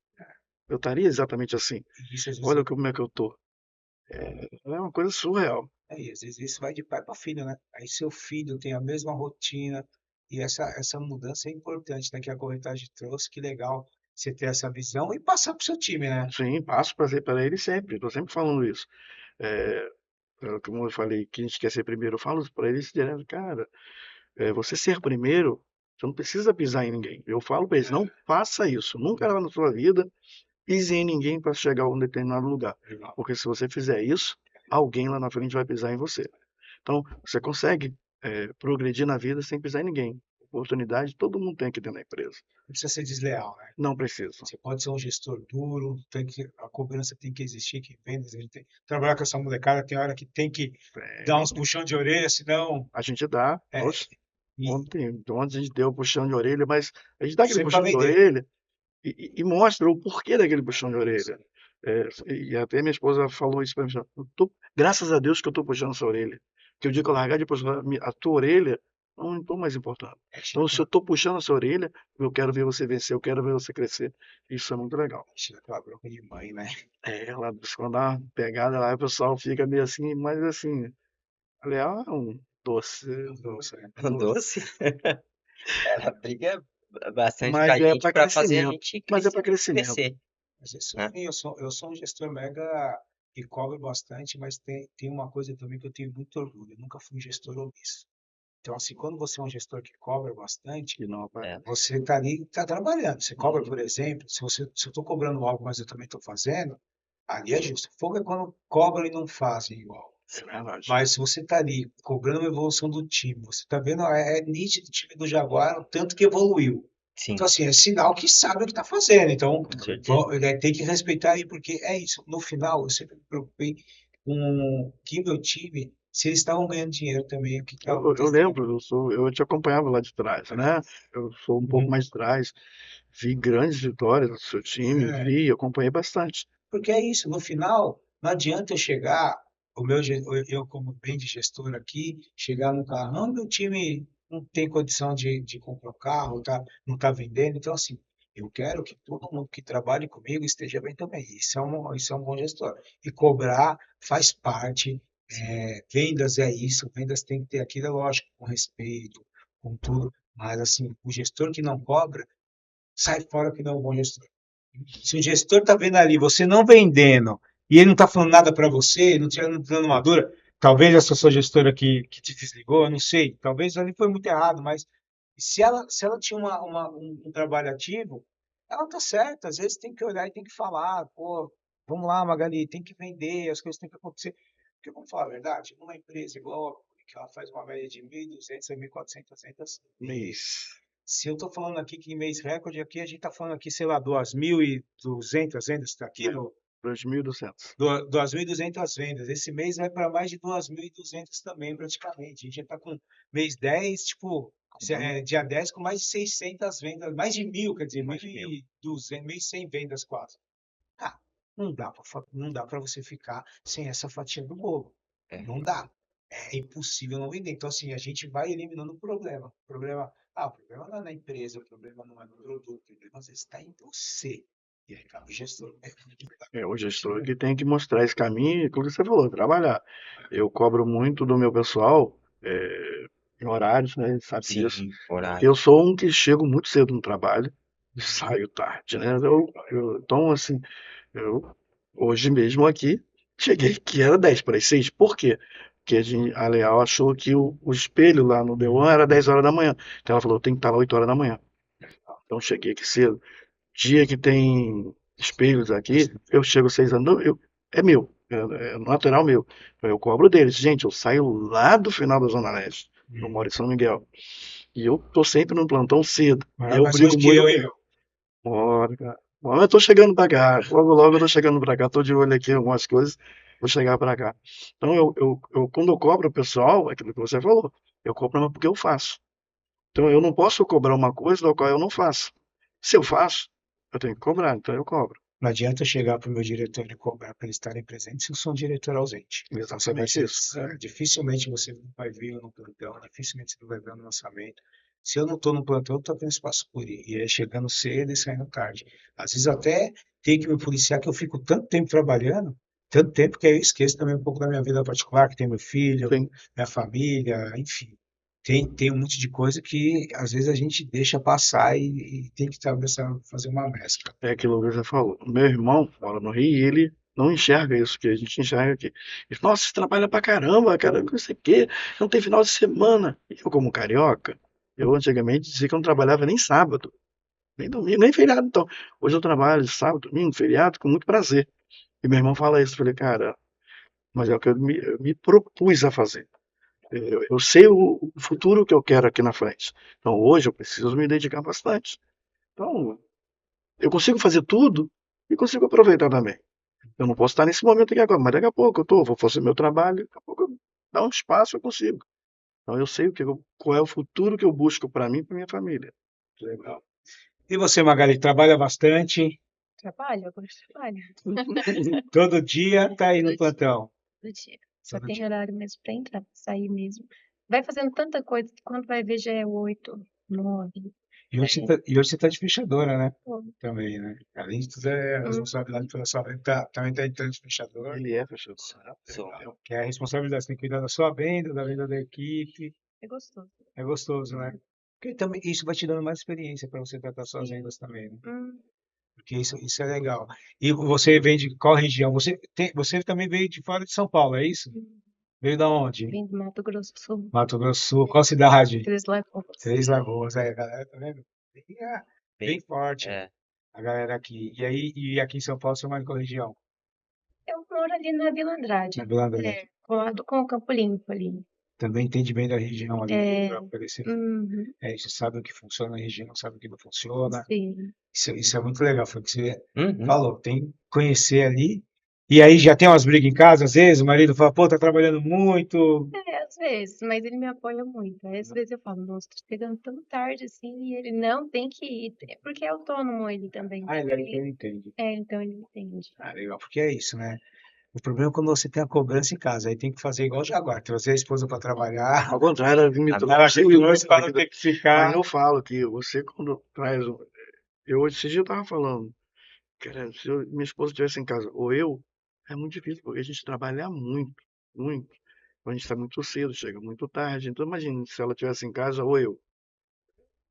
[SPEAKER 4] Eu estaria exatamente assim.
[SPEAKER 1] E isso às vezes
[SPEAKER 4] Olha como é que eu tô. É uma coisa surreal.
[SPEAKER 1] às vezes isso vai de pai para filho, né? Aí seu filho tem a mesma rotina e essa mudança é importante, né? Que a corretagem trouxe, que legal você ter essa visão e passar para o seu time, né?
[SPEAKER 4] Sim, passo para ele sempre. Estou sempre falando isso. Como eu falei, que a gente quer ser primeiro, eu falo para eles direto, cara, você ser primeiro, você não precisa pisar em ninguém. Eu falo para eles, não faça isso. Nunca na sua vida pise em ninguém para chegar a um determinado lugar.
[SPEAKER 1] Legal.
[SPEAKER 4] Porque se você fizer isso, alguém lá na frente vai pisar em você. Então, você consegue progredir na vida sem pisar em ninguém. Oportunidade todo mundo tem aqui dentro da empresa.
[SPEAKER 1] Não precisa ser desleal, né?
[SPEAKER 4] Não precisa.
[SPEAKER 1] Você pode ser um gestor duro, a cobrança tem que existir, que vendas, a gente tem que trabalhar com essa molecada, tem hora que tem que dar uns puxão de orelha, senão
[SPEAKER 4] A gente dá.
[SPEAKER 1] é,
[SPEAKER 4] Oxe,
[SPEAKER 1] e
[SPEAKER 4] ontem a gente deu um puxão de orelha, mas a gente dá aquele
[SPEAKER 1] sempre para
[SPEAKER 4] puxão de
[SPEAKER 1] vender.
[SPEAKER 4] orelha e mostra o porquê daquele puxão de orelha. E até minha esposa falou isso para mim. Graças a Deus que eu estou puxando essa orelha. Que o dia que eu largar de puxar a tua orelha, não estou mais importando. Então, se eu estou puxando essa orelha, eu quero ver você vencer, eu quero ver você crescer. Isso é muito legal.
[SPEAKER 1] Chega aquela bronca de mãe, né?
[SPEAKER 4] Ela, quando dá uma pegada lá, o pessoal fica meio assim, mas assim, aliás, um doce.
[SPEAKER 1] Nossa, né?
[SPEAKER 2] Um doce? Ela briga bastante com a
[SPEAKER 4] Mas é
[SPEAKER 2] gente
[SPEAKER 4] para
[SPEAKER 2] para fazer a
[SPEAKER 4] crescimento.
[SPEAKER 2] gente
[SPEAKER 4] Mas é para crescimento.
[SPEAKER 2] crescer,
[SPEAKER 1] Mas isso,
[SPEAKER 2] né?
[SPEAKER 1] eu sou um gestor mega que cobra bastante, mas tem uma coisa também que eu tenho muito orgulho. Eu nunca fui um gestor omisso. Então, assim, quando você é um gestor que cobra bastante,
[SPEAKER 4] Que não
[SPEAKER 2] É,
[SPEAKER 4] aparece.
[SPEAKER 1] você está ali, está trabalhando. Você cobra, por exemplo, se eu estou cobrando algo, mas eu também estou fazendo, ali é justo. Fogo é quando cobram e não fazem igual.
[SPEAKER 4] É verdade.
[SPEAKER 1] Mas se você está ali cobrando uma evolução do time, você está vendo, é nítido o time do Jaguar, o tanto que evoluiu.
[SPEAKER 2] sim,
[SPEAKER 1] Então, assim, é sinal que sabe o que está fazendo. Então,
[SPEAKER 2] com certeza.
[SPEAKER 1] tem que respeitar aí, porque é isso. No final, eu sempre me preocupei com que meu time, se eles estavam ganhando dinheiro também, o que estava
[SPEAKER 4] Eu
[SPEAKER 1] acontecendo.
[SPEAKER 4] lembro, eu te acompanhava lá de trás, né? Eu sou um pouco
[SPEAKER 1] Uhum.
[SPEAKER 4] mais de trás. Vi grandes vitórias do seu time,
[SPEAKER 1] É,
[SPEAKER 4] acompanhei bastante.
[SPEAKER 1] porque é isso, no final, não adianta eu chegar, eu como bem de gestor aqui, chegar no carro, não, meu time não tem condição de comprar o carro, tá, não está vendendo, então assim, eu quero que todo mundo que trabalhe comigo esteja bem também, isso é um bom gestor. E cobrar faz parte, vendas é isso, vendas tem que ter aquilo, é lógico, com respeito, com tudo, mas assim, o gestor que não cobra, sai fora que não é um bom gestor. Se o gestor está vendo ali, você não vendendo, e ele não está falando nada para você, não te dando uma dura, talvez essa sua gestora que te desligou, eu não sei, talvez ali foi muito errado, mas se ela tinha um trabalho ativo, ela tá certa, às vezes tem que olhar e tem que falar, pô, vamos lá, Magali, tem que vender, as coisas têm que acontecer. Porque vamos falar a verdade, uma empresa igual a Cury, que ela faz uma média de 1.200 a 1.400 vendas mês. Se eu estou falando aqui que em mês recorde, aqui a gente está falando aqui, sei lá, 2.200 vendas, está aqui,
[SPEAKER 4] 2.200.
[SPEAKER 1] 2.200 vendas. Esse mês vai para mais de 2.200 também, praticamente. A gente já está com mês 10, tipo, dia 10 com mais de 600 vendas, mais de 1.000, quer dizer,
[SPEAKER 4] Mais de
[SPEAKER 1] 1.200, 1.100 vendas quase. Ah, não dá para você ficar sem essa fatia do bolo.
[SPEAKER 2] É.
[SPEAKER 1] Não dá. É impossível não vender. Então, assim, a gente vai eliminando o problema. O problema não é na empresa, o problema não é no produto, o problema às vezes está em você. E aí, cara, o gestor
[SPEAKER 4] O gestor que tem que mostrar esse caminho, e aquilo que você falou, trabalhar. Eu cobro muito do meu pessoal, em horários, né? Ele sabe disso.
[SPEAKER 2] Sim,
[SPEAKER 4] Porque
[SPEAKER 2] horário.
[SPEAKER 4] eu sou um que chego muito cedo no trabalho e saio tarde, né? Então, assim, eu hoje mesmo aqui cheguei que era 10 para as 6. Por quê? Porque a Leal achou que o espelho lá no D1 era 10 horas da manhã. Então ela falou, eu tenho que estar lá 8 horas da manhã. Então cheguei aqui cedo. Dia que tem espelhos aqui, eu chego 6 anos, é meu, é natural meu. Então, eu cobro deles. Gente, eu saio lá do final da Zona Leste, eu moro em São Miguel, e eu tô sempre no plantão cedo.
[SPEAKER 1] Mas
[SPEAKER 4] Eu
[SPEAKER 1] mais
[SPEAKER 4] brigo
[SPEAKER 1] hoje que
[SPEAKER 4] muito
[SPEAKER 1] eu,
[SPEAKER 4] com
[SPEAKER 1] hein,
[SPEAKER 4] ele.
[SPEAKER 1] meu?
[SPEAKER 4] Bora, cara. Bom, eu tô chegando pra cá, logo logo eu tô chegando pra cá, tô de olho aqui em algumas coisas, vou chegar pra cá. Então, quando eu cobro o pessoal, é aquilo que você falou, eu cobro porque eu faço. Então, eu não posso cobrar uma coisa da qual eu não faço. Se eu faço, eu tenho que cobrar, então eu cobro.
[SPEAKER 1] Não adianta chegar para o meu diretor e cobrar para eles estarem presentes se eu sou um diretor ausente. Então, você vai
[SPEAKER 4] Exatamente
[SPEAKER 1] ser,
[SPEAKER 4] isso.
[SPEAKER 1] dificilmente você vai ver eu no plantão, dificilmente você não vai ver eu no lançamento. Se eu não estou no plantão, eu estou tendo espaço por ir. E é chegando cedo e saindo tarde. Às vezes até tem que me policiar que eu fico tanto tempo trabalhando, tanto tempo que aí eu esqueço também um pouco da minha vida particular, que tem meu filho,
[SPEAKER 4] Sim.
[SPEAKER 1] minha família, enfim. Tem um monte de coisa que às vezes a gente deixa passar e tem que fazer uma mescla.
[SPEAKER 4] É aquilo que você falou. Meu irmão mora no Rio e ele não enxerga isso que a gente enxerga aqui. Ele fala, nossa, você trabalha pra caramba, cara, não sei o quê, não tem final de semana. E eu, como carioca, eu antigamente dizia que eu não trabalhava nem sábado, nem domingo, nem feriado. Então, hoje eu trabalho sábado, domingo, feriado, com muito prazer. E meu irmão fala isso, eu falei, cara, mas é o que eu me propus a fazer. Eu sei o futuro que eu quero aqui na frente. Então, hoje eu preciso me dedicar bastante. Então, eu consigo fazer tudo e consigo aproveitar também. Eu não posso estar nesse momento aqui agora, mas daqui a pouco vou fazer meu trabalho, daqui a pouco dá um espaço, eu consigo. Então eu sei qual é o futuro que eu busco para mim e para minha família.
[SPEAKER 1] Legal. E você, Magali, trabalha bastante,
[SPEAKER 3] Trabalho, eu gosto de trabalho.
[SPEAKER 1] todo dia tá aí no
[SPEAKER 3] Todo dia.
[SPEAKER 1] plantão.
[SPEAKER 3] Todo dia. Só
[SPEAKER 1] Todo
[SPEAKER 3] tem
[SPEAKER 1] dia.
[SPEAKER 3] horário mesmo pra entrar, pra sair mesmo. Vai fazendo tanta coisa que quando vai ver já é 8, 9.
[SPEAKER 1] E hoje você tá de fechadora, né?
[SPEAKER 3] Pô,
[SPEAKER 1] Também, né? Além de tudo, é a responsabilidade pela sua venda, também tá entrando de fechador,
[SPEAKER 4] Ele é fechador.
[SPEAKER 2] Sou.
[SPEAKER 1] que é a responsabilidade, você tem que cuidar da sua venda, da venda da equipe.
[SPEAKER 3] é gostoso.
[SPEAKER 1] É gostoso, né? Porque também isso vai te dando mais experiência para você tratar suas
[SPEAKER 3] Sim.
[SPEAKER 1] vendas também, né?
[SPEAKER 3] Hum,
[SPEAKER 1] Porque isso é legal. E você vem de qual região? Você também veio de fora de São Paulo, é isso? Veio da onde?
[SPEAKER 3] vim do Mato Grosso do Sul.
[SPEAKER 1] Mato Grosso do Sul. Qual cidade?
[SPEAKER 3] Três Lagoas.
[SPEAKER 1] Três Lagoas. Aí, a galera, tá vendo? Bem, bem
[SPEAKER 2] Bem,
[SPEAKER 1] forte
[SPEAKER 2] é,
[SPEAKER 1] a galera aqui. E aqui em São Paulo, você mora em qual região?
[SPEAKER 3] Eu moro ali na Vila Andrade.
[SPEAKER 1] Na Vila Andrade.
[SPEAKER 3] É, colado com o Campo Limpo ali.
[SPEAKER 1] Também entende bem da região ali,
[SPEAKER 3] É,
[SPEAKER 1] para oferecer.
[SPEAKER 3] uhum,
[SPEAKER 1] Você sabe o que funciona na região, sabe o que não funciona.
[SPEAKER 3] sim.
[SPEAKER 1] Isso é muito legal, foi o que você
[SPEAKER 2] uhum.
[SPEAKER 1] falou, tem que conhecer ali. E aí já tem umas brigas em casa, às vezes, o marido fala, pô, tá trabalhando muito.
[SPEAKER 3] É, às vezes, mas ele me apoia muito. Aí, às vezes eu falo, nossa, tô chegando tão tarde assim, e ele não tem que ir. Porque é autônomo ele também.
[SPEAKER 1] Ah, ele entende.
[SPEAKER 3] Então ele entende.
[SPEAKER 1] Ah, legal, porque é isso, né? O problema é quando você tem a cobrança em casa, aí tem que fazer igual o Jaguar, trazer a esposa para trabalhar,
[SPEAKER 4] Ao contrário, ela me
[SPEAKER 1] ela trouxe para não ter que
[SPEAKER 4] Mas
[SPEAKER 1] ficar.
[SPEAKER 4] eu falo que você quando traz. Eu esse dia eu tava falando, cara, se minha esposa estivesse em casa, ou eu, é muito difícil, porque a gente trabalha muito, muito. A gente está muito cedo, chega muito tarde. Então imagina se ela estivesse em casa ou eu.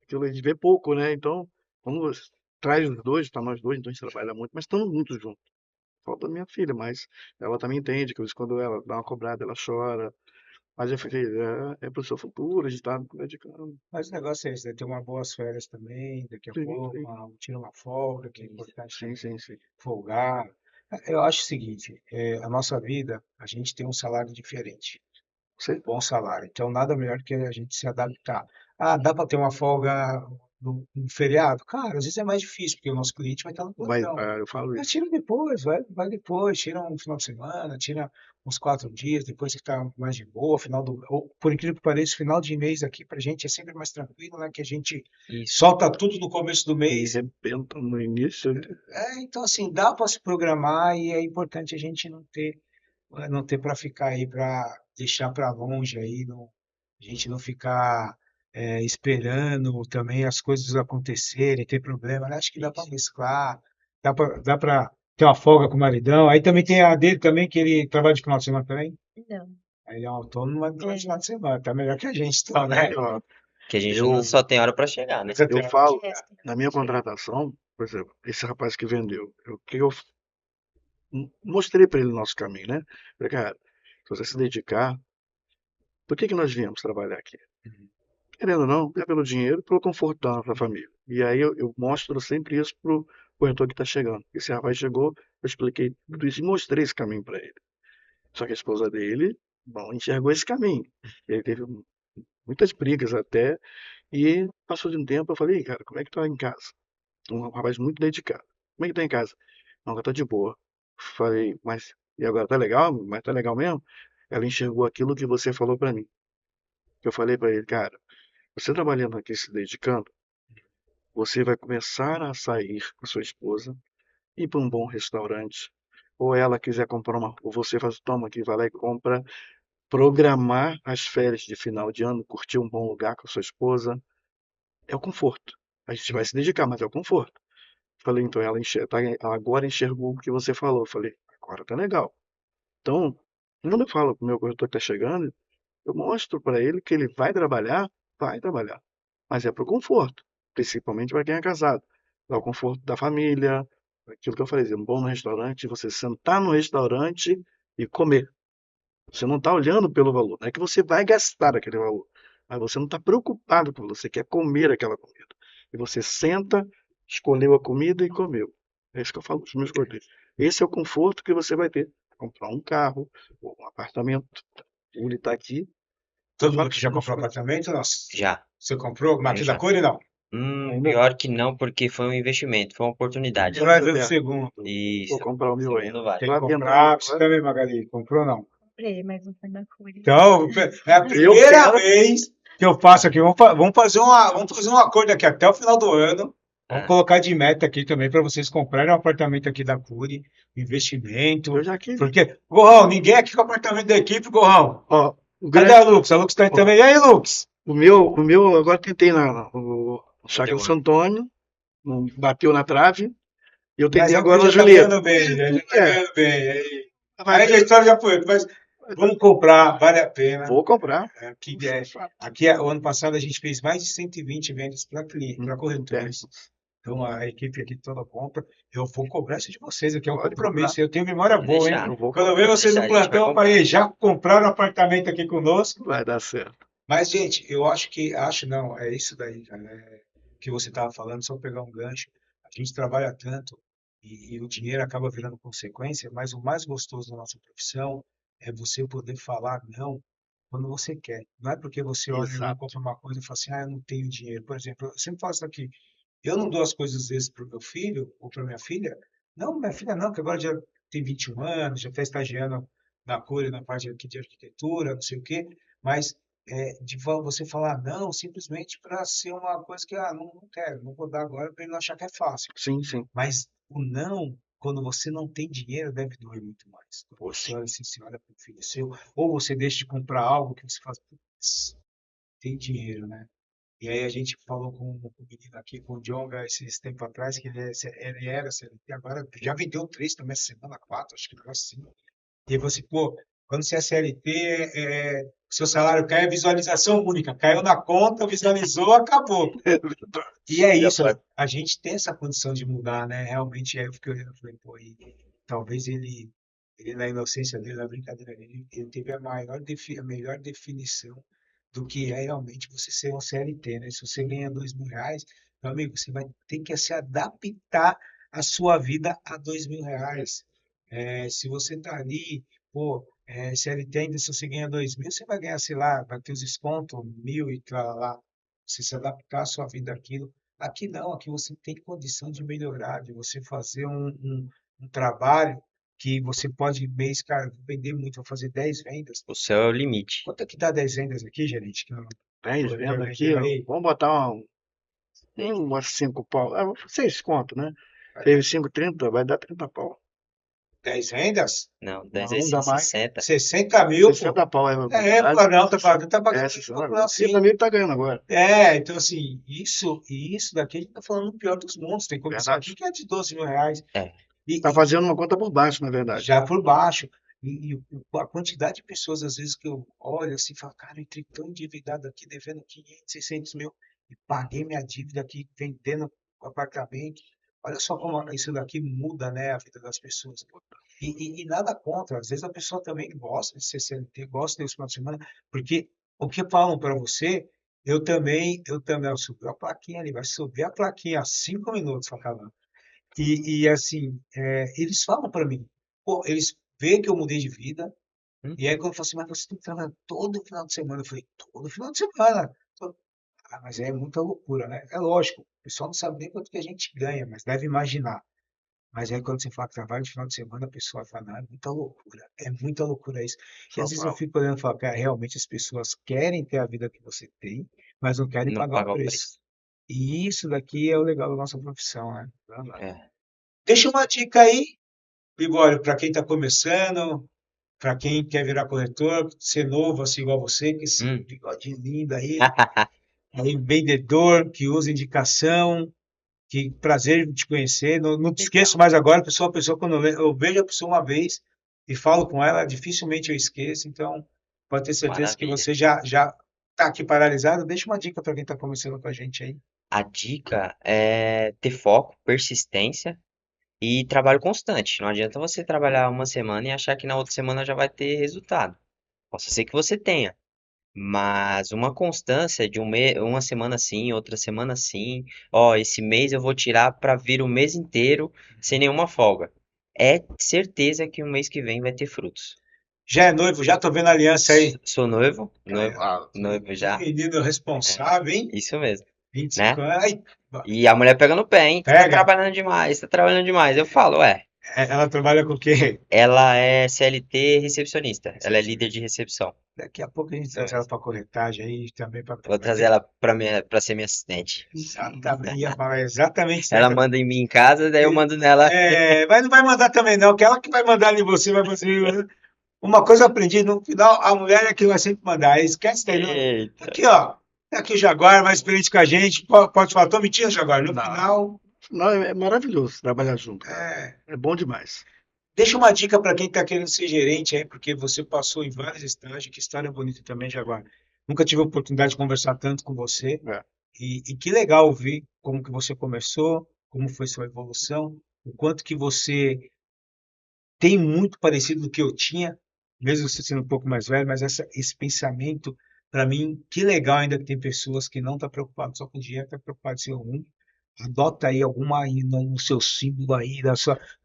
[SPEAKER 4] Aquilo a gente vê pouco, né? Então, quando você traz os dois, tá nós dois, então a gente trabalha muito, mas estamos muito juntos. falta da minha filha, mas ela também entende que quando ela dá uma cobrada, ela chora. Mas eu falei, é pro seu futuro, a gente tá dedicando.
[SPEAKER 1] Mas o negócio é esse, né? Ter umas boas férias também, daqui a
[SPEAKER 4] Sim,
[SPEAKER 1] pouco,
[SPEAKER 4] sim,
[SPEAKER 1] tira uma folga, que é importante
[SPEAKER 4] sim,
[SPEAKER 1] também,
[SPEAKER 4] sim, sim.
[SPEAKER 1] folgar. Eu acho o seguinte, a nossa vida, a gente tem um salário diferente,
[SPEAKER 4] Você
[SPEAKER 1] bom salário. Então, nada melhor que a gente se adaptar. Ah, dá para ter uma folga no feriado? Cara, às vezes é mais difícil, porque o nosso cliente vai estar no
[SPEAKER 4] vai,
[SPEAKER 1] plantão.
[SPEAKER 4] eu falo
[SPEAKER 1] Mas
[SPEAKER 4] isso.
[SPEAKER 1] tira depois, vai depois, tira um final de semana, tira uns 4 dias, depois que está mais de boa, ou, por incrível que pareça, final de mês aqui pra gente é sempre mais tranquilo, né? Que a gente
[SPEAKER 2] Isso.
[SPEAKER 1] solta tudo no começo do
[SPEAKER 4] E
[SPEAKER 1] mês.
[SPEAKER 4] arrebenta no início.
[SPEAKER 1] Então assim, dá para se programar e é importante a gente não ter para ficar aí, para deixar para longe aí, a gente não ficar esperando também as coisas acontecerem, ter problema, né? Acho que dá para
[SPEAKER 2] Isso.
[SPEAKER 1] mesclar, dá para ter uma folga com o maridão. Aí também tem a dele também, que ele trabalha de final de semana também.
[SPEAKER 3] Não.
[SPEAKER 1] Aí ele é um autônomo, mas não trabalha de
[SPEAKER 3] É,
[SPEAKER 1] final de semana, tá melhor que a gente, então, né?
[SPEAKER 4] Ó,
[SPEAKER 2] Que a gente não
[SPEAKER 4] eu,
[SPEAKER 2] só tem hora pra chegar, né?
[SPEAKER 1] Você
[SPEAKER 4] eu
[SPEAKER 1] tem
[SPEAKER 4] falo,
[SPEAKER 3] resto.
[SPEAKER 4] na minha contratação, por exemplo, esse rapaz que vendeu, eu mostrei para ele o nosso caminho, né? Falei, cara, se você se dedicar, por que nós viemos trabalhar aqui? Querendo ou não, é pelo dinheiro, pelo conforto da nossa família. E aí eu mostro sempre isso pro corretor que está chegando. Esse rapaz chegou, eu expliquei tudo isso e mostrei esse caminho para ele. Só que a esposa dele, bom, enxergou esse caminho. Ele teve muitas brigas até, e passou de um tempo, eu falei, cara, como é que tá em casa? Um rapaz muito dedicado. Como é que tá em casa? Não, ela tá de boa. Falei, mas e agora tá legal? Mas tá legal mesmo? Ela enxergou aquilo que você falou para mim. Eu falei para ele, cara, você trabalhando aqui se dedicando, você vai começar a sair com a sua esposa, ir para um bom restaurante, ou ela quiser comprar ou você faz, toma aqui, vai lá e compra, programar as férias de final de ano, curtir um bom lugar com a sua esposa, é o conforto. A gente vai se dedicar, mas é o conforto. Falei, então ela agora enxergou o que você falou. Falei, agora tá legal. Então, quando eu falo pro meu corretor que tá chegando, eu mostro para ele que ele vai trabalhar, mas é pro conforto, principalmente para quem é casado. É o conforto da família, aquilo que eu falei, um bom no restaurante, você sentar no restaurante e comer. Você não está olhando pelo valor, não é que você vai gastar aquele valor, mas você não está preocupado com o valor, você quer comer aquela comida. E você senta, escolheu a comida e comeu. É isso que eu falo para os meus corteiros. Esse é o conforto que você vai ter. Comprar um carro, ou um apartamento. Ele está aqui. Eu
[SPEAKER 1] Todo
[SPEAKER 4] falo
[SPEAKER 1] mundo
[SPEAKER 4] para
[SPEAKER 1] que
[SPEAKER 4] os
[SPEAKER 1] já
[SPEAKER 4] meus
[SPEAKER 1] comprou
[SPEAKER 4] corteiros.
[SPEAKER 1] apartamento,
[SPEAKER 2] Já,
[SPEAKER 1] você comprou?
[SPEAKER 2] eu
[SPEAKER 1] Aqui da
[SPEAKER 2] já.
[SPEAKER 1] Cure, não? Ainda não.
[SPEAKER 2] Pior que não, porque foi um investimento, foi uma oportunidade.
[SPEAKER 1] Você
[SPEAKER 4] Menos
[SPEAKER 1] vai ver o
[SPEAKER 4] aberto.
[SPEAKER 1] segundo.
[SPEAKER 4] Vou
[SPEAKER 2] Isso,
[SPEAKER 4] comprar o meu
[SPEAKER 2] segundo
[SPEAKER 4] ainda.
[SPEAKER 2] vale.
[SPEAKER 1] Tem que
[SPEAKER 4] Vai vendo
[SPEAKER 1] comprar.
[SPEAKER 4] ainda.
[SPEAKER 1] Você também, Magali, comprou ou não?
[SPEAKER 3] Comprei, mas não foi na Curi.
[SPEAKER 1] Então, é a
[SPEAKER 4] Eu
[SPEAKER 1] primeira
[SPEAKER 4] quero.
[SPEAKER 1] vez que eu faço aqui. Vamos fazer um acordo aqui até o final do ano. Vamos
[SPEAKER 2] Ah,
[SPEAKER 1] colocar de meta aqui também para vocês comprarem um apartamento aqui da Curi,
[SPEAKER 4] Eu
[SPEAKER 1] investimento.
[SPEAKER 4] já quis.
[SPEAKER 1] Porque, Gorrão, ninguém aqui com o apartamento da equipe, Gorrão.
[SPEAKER 4] Ó, o
[SPEAKER 1] Cadê
[SPEAKER 4] grande.
[SPEAKER 1] a Lux? A Lux tá aí também. E aí, Lux?
[SPEAKER 4] O meu, agora tentei o
[SPEAKER 2] não deu
[SPEAKER 4] Chácara
[SPEAKER 2] outro.
[SPEAKER 4] Santo Antônio, não bateu na trave. E eu
[SPEAKER 1] Mas
[SPEAKER 4] tentei
[SPEAKER 1] a
[SPEAKER 4] agora
[SPEAKER 1] Curi
[SPEAKER 4] na
[SPEAKER 1] já tá
[SPEAKER 4] Julieta.
[SPEAKER 1] ganhando bem, já tá
[SPEAKER 4] É,
[SPEAKER 1] ganhando bem. Aí,
[SPEAKER 4] vai
[SPEAKER 1] aí a
[SPEAKER 4] ver.
[SPEAKER 1] história já foi. Mas vamos comprar, vale a pena.
[SPEAKER 4] Vou comprar.
[SPEAKER 1] Aqui,
[SPEAKER 4] Isso é fato.
[SPEAKER 1] o ano passado a gente fez mais de 120 vendas para corretores. Então a equipe aqui toda compra. Eu vou cobrar isso de vocês aqui, é um
[SPEAKER 4] Pode
[SPEAKER 1] compromisso. Eu tenho memória
[SPEAKER 2] Pode
[SPEAKER 1] boa, hein?
[SPEAKER 2] deixar.
[SPEAKER 4] Eu vou
[SPEAKER 1] Quando eu ver
[SPEAKER 4] comprar.
[SPEAKER 1] vocês no
[SPEAKER 2] Deixar, a gente vai
[SPEAKER 1] plantão, eu
[SPEAKER 2] comprar.
[SPEAKER 1] falei, já compraram um apartamento aqui conosco?
[SPEAKER 4] Vai dar certo.
[SPEAKER 1] Mas, gente, eu acho não, é isso daí, cara, que você estava falando, só pegar um gancho. A gente trabalha tanto e o dinheiro acaba virando consequência, mas o mais gostoso da nossa profissão é você poder falar não quando você quer. Não é porque você olha ali e
[SPEAKER 4] Exato.
[SPEAKER 1] compra uma coisa e fala assim, eu não tenho dinheiro. Por exemplo, eu sempre faço aqui, eu não dou as coisas às vezes para o meu filho ou para minha filha. Não, minha filha não, que agora já tem 21 anos, já está estagiando na Cury, na parte aqui de arquitetura, não sei o quê, mas você falar não simplesmente para ser uma coisa que, não quero, não vou dar agora para ele não achar que é fácil.
[SPEAKER 4] Sim, sim.
[SPEAKER 1] Mas o não, quando você não tem dinheiro, deve doer muito mais. Quando
[SPEAKER 4] Poxa.
[SPEAKER 1] você olha assim, você olha para o filho seu, ou você deixa de comprar algo que você fala, putz, tem dinheiro, né? E aí a gente falou com o menino aqui, com o Djonga, esses tempos atrás, que ele era CLT, agora já vendeu 3 também essa semana, 4, acho que não é assim. E aí você, pô, quando você é CLT, seu salário cai, é visualização única. Caiu na conta, visualizou, acabou.
[SPEAKER 4] É verdade.
[SPEAKER 1] E é
[SPEAKER 4] Já
[SPEAKER 1] isso,
[SPEAKER 4] tá.
[SPEAKER 1] a gente tem essa condição de mudar, né? Realmente, aí eu fiquei olhando e falei, pô, talvez ele na inocência dele, na brincadeira dele, ele teve a melhor definição do que é realmente você ser um CLT, né? Se você ganha R$ 2.000, meu amigo, você vai ter que se adaptar a sua vida a R$ 2.000. Se você tá ali, pô, CLT ainda, se você ganha 2.000, você vai ganhar, sei lá, vai ter os descontos, 1.000 e lá. Você se adaptar a sua vida àquilo. Aqui não, aqui você tem condição de melhorar, de você fazer um trabalho que você pode, mês, cara, vou vender muito, vou fazer 10 vendas.
[SPEAKER 2] O céu é o limite.
[SPEAKER 1] Quanto é que dá 10 vendas aqui, gerente? Que o
[SPEAKER 4] 10
[SPEAKER 1] corretor
[SPEAKER 4] vendas aqui,
[SPEAKER 1] vendeu
[SPEAKER 4] ó,
[SPEAKER 1] aí?
[SPEAKER 4] vamos botar umas 5 pau. 6 conto, né? Teve 5, 30, vai dar 30 pau.
[SPEAKER 1] 10 vendas?
[SPEAKER 2] Não, 10
[SPEAKER 4] Não, dá mais.
[SPEAKER 2] 60.
[SPEAKER 1] 60 mil, pô.
[SPEAKER 4] 60 pau é
[SPEAKER 1] Pô, não, tá pagando muito
[SPEAKER 4] 60,
[SPEAKER 1] pouco, não, assim.
[SPEAKER 4] 30 mil tá ganhando agora.
[SPEAKER 1] Então assim, isso daqui a gente tá falando do pior dos mundos. Tem comissão
[SPEAKER 4] Verdade.
[SPEAKER 1] aqui que é de R$ 12.000.
[SPEAKER 2] É.
[SPEAKER 4] Tá fazendo uma conta por baixo, na verdade.
[SPEAKER 1] Já por baixo. A quantidade de pessoas, às vezes, que eu olho assim e falo, cara, eu entrei tão endividado aqui, devendo 500, 600 mil, e paguei minha dívida aqui, vendendo apartamento. Olha só como isso daqui muda, né, a vida das pessoas. E nada contra, às vezes a pessoa também gosta de ser CLT, gosta desse final de semana, porque o que falam para você, eu subi a plaquinha ali, vai subir a plaquinha, 5 minutos para acabar. Assim, eles falam para mim, pô, eles veem que eu mudei de vida, e aí quando eu falo assim, mas você tem que trabalhar todo final de semana, eu falei, todo final de semana. Mas é muita loucura, né? É lógico, o pessoal não sabe nem quanto que a gente ganha, mas deve imaginar. Mas aí quando você fala que trabalha de final de semana, a pessoa fala, não, é muita loucura isso. E
[SPEAKER 4] Só
[SPEAKER 1] às vezes eu
[SPEAKER 4] fala.
[SPEAKER 1] fico olhando e falo, cara, realmente as pessoas querem ter a vida que você tem, mas não querem
[SPEAKER 2] Não
[SPEAKER 1] pagar o
[SPEAKER 2] pagar o
[SPEAKER 1] preço.
[SPEAKER 2] preço.
[SPEAKER 1] E isso daqui é o legal da nossa profissão, né?
[SPEAKER 2] É.
[SPEAKER 1] Deixa uma dica aí, Libório, para quem está começando, para quem quer virar corretor, ser novo, assim igual você, que esse
[SPEAKER 2] Hum.
[SPEAKER 1] bigodinho lindo aí, vendedor, que usa indicação, que prazer em te conhecer. Não te esqueço mais agora, que eu sou uma pessoa, quando eu vejo a pessoa uma vez e falo com ela, dificilmente eu esqueço, então pode ter certeza que
[SPEAKER 2] Maravilha.
[SPEAKER 1] você já está aqui paralisado. Deixa uma dica para quem está começando com a gente aí.
[SPEAKER 2] A dica é ter foco, persistência e trabalho constante. Não adianta você trabalhar uma semana e achar que na outra semana já vai ter resultado. Possa ser que você tenha, mas uma constância de uma semana sim, outra semana sim. Ó, esse mês eu vou tirar para vir o mês inteiro sem nenhuma folga. É certeza que o mês que vem vai ter frutos.
[SPEAKER 1] Já é noivo, já tô vendo a aliança aí.
[SPEAKER 2] Sou noivo,
[SPEAKER 1] Ah,
[SPEAKER 2] noivo já.
[SPEAKER 1] menino responsável, hein?
[SPEAKER 2] Isso mesmo,
[SPEAKER 1] 25
[SPEAKER 2] né?
[SPEAKER 1] anos. Ai,
[SPEAKER 2] E a mulher pega no pé, hein? Você tá
[SPEAKER 1] pega.
[SPEAKER 2] trabalhando demais, tá trabalhando demais. Eu falo, ué,
[SPEAKER 1] Ela trabalha com o quê?
[SPEAKER 2] ela é CLT recepcionista. Ela é líder de recepção.
[SPEAKER 1] Daqui a pouco a gente
[SPEAKER 2] Isso
[SPEAKER 1] traz ela
[SPEAKER 2] mesmo.
[SPEAKER 1] para corretagem aí também para
[SPEAKER 2] Vou trazer ela pra ser minha assistente.
[SPEAKER 1] Exatamente, ia falar exatamente isso aí
[SPEAKER 2] Ela
[SPEAKER 1] também.
[SPEAKER 2] manda em mim em casa, daí eu mando nela.
[SPEAKER 1] Mas não vai mandar também não, que ela que vai mandar em você, vai fazer. Uma coisa eu aprendi, no final a mulher é que vai sempre mandar. Esquece daí, não.
[SPEAKER 2] Eita.
[SPEAKER 1] Aqui, ó. Aqui o Jaguar, mais experiente que a gente. Pode falar, tô mentindo, Jaguar. No
[SPEAKER 4] Não.
[SPEAKER 1] final,
[SPEAKER 4] Não, é maravilhoso trabalhar junto, cara. É bom demais.
[SPEAKER 1] deixa uma dica para quem está querendo ser gerente aí, porque você passou em vários estágios. Que história bonita também, Jaguar. Nunca tive a oportunidade de conversar tanto com você.
[SPEAKER 4] É.
[SPEAKER 1] E que legal ouvir como que você começou, como foi sua evolução, o quanto que você tem muito parecido do que eu tinha, mesmo você sendo um pouco mais velho, mas esse pensamento, para mim, que legal ainda que tem pessoas que não estão preocupadas só com dinheiro, estão preocupadas em ser ruim. Adota aí alguma aí no seu símbolo aí,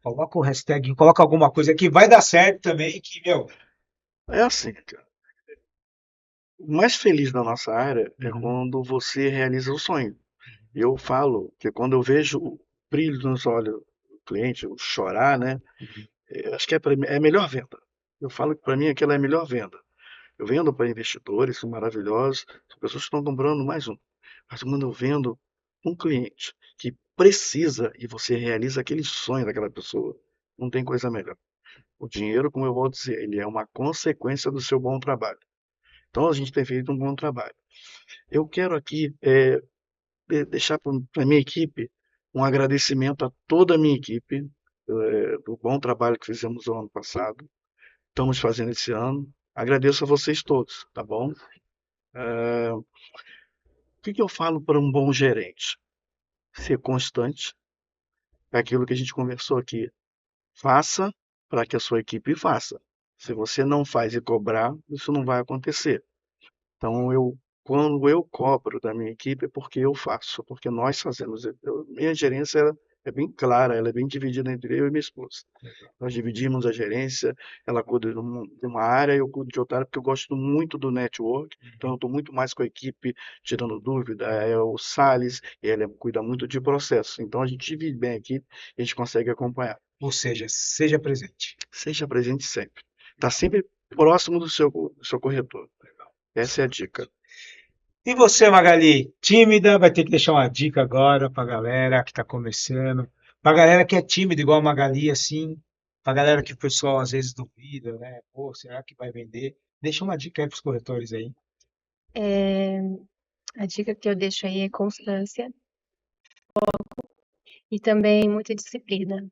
[SPEAKER 1] coloca o hashtag, coloca alguma coisa que vai dar certo também, que, meu,
[SPEAKER 4] É assim, cara. O mais feliz da nossa área é
[SPEAKER 1] uhum,
[SPEAKER 4] quando você realiza o sonho. Eu falo que quando eu vejo o brilho nos olhos do cliente, o chorar, né? Acho que é a melhor venda. Eu falo que para mim aquela é a melhor venda. Eu vendo para investidores, são maravilhosos, as pessoas estão comprando mais um. Mas quando eu vendo um cliente que precisa e você realiza aquele sonho daquela pessoa, não tem coisa melhor. O dinheiro, como eu vou dizer, ele é uma consequência do seu bom trabalho. Então a gente tem feito um bom trabalho. Eu quero aqui deixar para a minha equipe um agradecimento a toda a minha equipe do bom trabalho que fizemos no ano passado. Estamos fazendo esse ano. Agradeço a vocês todos, tá bom? O que eu falo para um bom gerente? Ser constante, é aquilo que a gente conversou aqui. Faça para que a sua equipe faça. Se você não faz e cobrar, isso não vai acontecer. Então, quando eu cobro da minha equipe, é porque eu faço, porque nós fazemos. Minha gerência é bem clara, ela é bem dividida entre eu e minha esposa. Nós dividimos a gerência, ela cuida de uma área, eu cuido de outra área, porque eu gosto muito do network, então eu estou muito mais com a equipe, tirando dúvida. É o Salles, ele cuida muito de processo. Então a gente divide bem a equipe e a gente consegue acompanhar.
[SPEAKER 1] Ou seja, seja presente.
[SPEAKER 4] Seja presente sempre. Está sempre próximo do seu corretor. Essa é a dica.
[SPEAKER 1] E você, Magali, tímida, vai ter que deixar uma dica agora pra galera que tá começando. Pra galera que é tímida, igual a Magali, assim. Pra galera que o pessoal às vezes duvida, né? Pô, será que vai vender? Deixa uma dica aí pros corretores aí.
[SPEAKER 3] É, a dica que eu deixo aí é constância e também muita disciplina.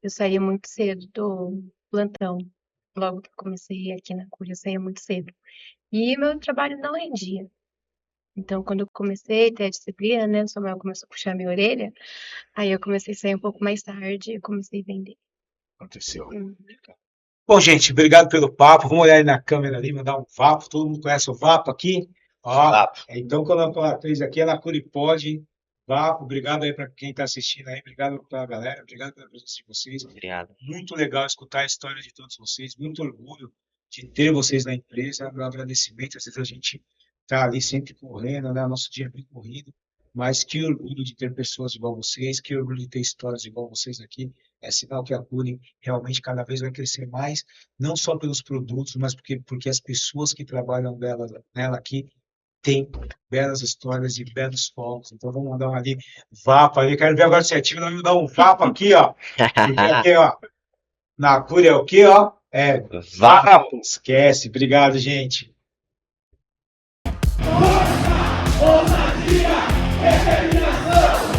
[SPEAKER 3] Eu saía muito cedo do plantão. Logo que eu comecei aqui na Cury, eu saía muito cedo. E meu trabalho não rendia. Então, quando eu comecei a ter a disciplina, né, o Samuel começou a puxar minha orelha, aí eu comecei a sair um pouco mais tarde e comecei a vender.
[SPEAKER 1] Aconteceu.
[SPEAKER 3] Uhum.
[SPEAKER 1] Bom, gente, obrigado pelo papo. Vamos olhar aí na câmera ali, mandar um vapo. Todo mundo conhece o vapo aqui? Ó,
[SPEAKER 2] Vapo.
[SPEAKER 1] então, quando eu atriz aqui é na Curipod. Vapo, obrigado aí para quem está assistindo aí. Obrigado pela galera, obrigado pela presença de vocês.
[SPEAKER 2] Obrigado.
[SPEAKER 1] Muito legal escutar a história de todos vocês. Muito orgulho de ter vocês na empresa. Meu agradecimento. Às vezes a gente está ali sempre correndo, né? Nosso dia é bem corrido. Mas que orgulho de ter pessoas igual vocês, que orgulho de ter histórias igual vocês aqui. É sinal que a Cury realmente cada vez vai crescer mais, não só pelos produtos, mas porque as pessoas que trabalham nela aqui têm belas histórias e belos focos. Então vamos mandar um ali, vapo ali. Quero ver agora se é time, vai me dar um vapo aqui, ó. Porque aqui, ó, na Cury é o quê, ó? É vapo. Esquece. Obrigado, gente.
[SPEAKER 5] Ousadia, determinação,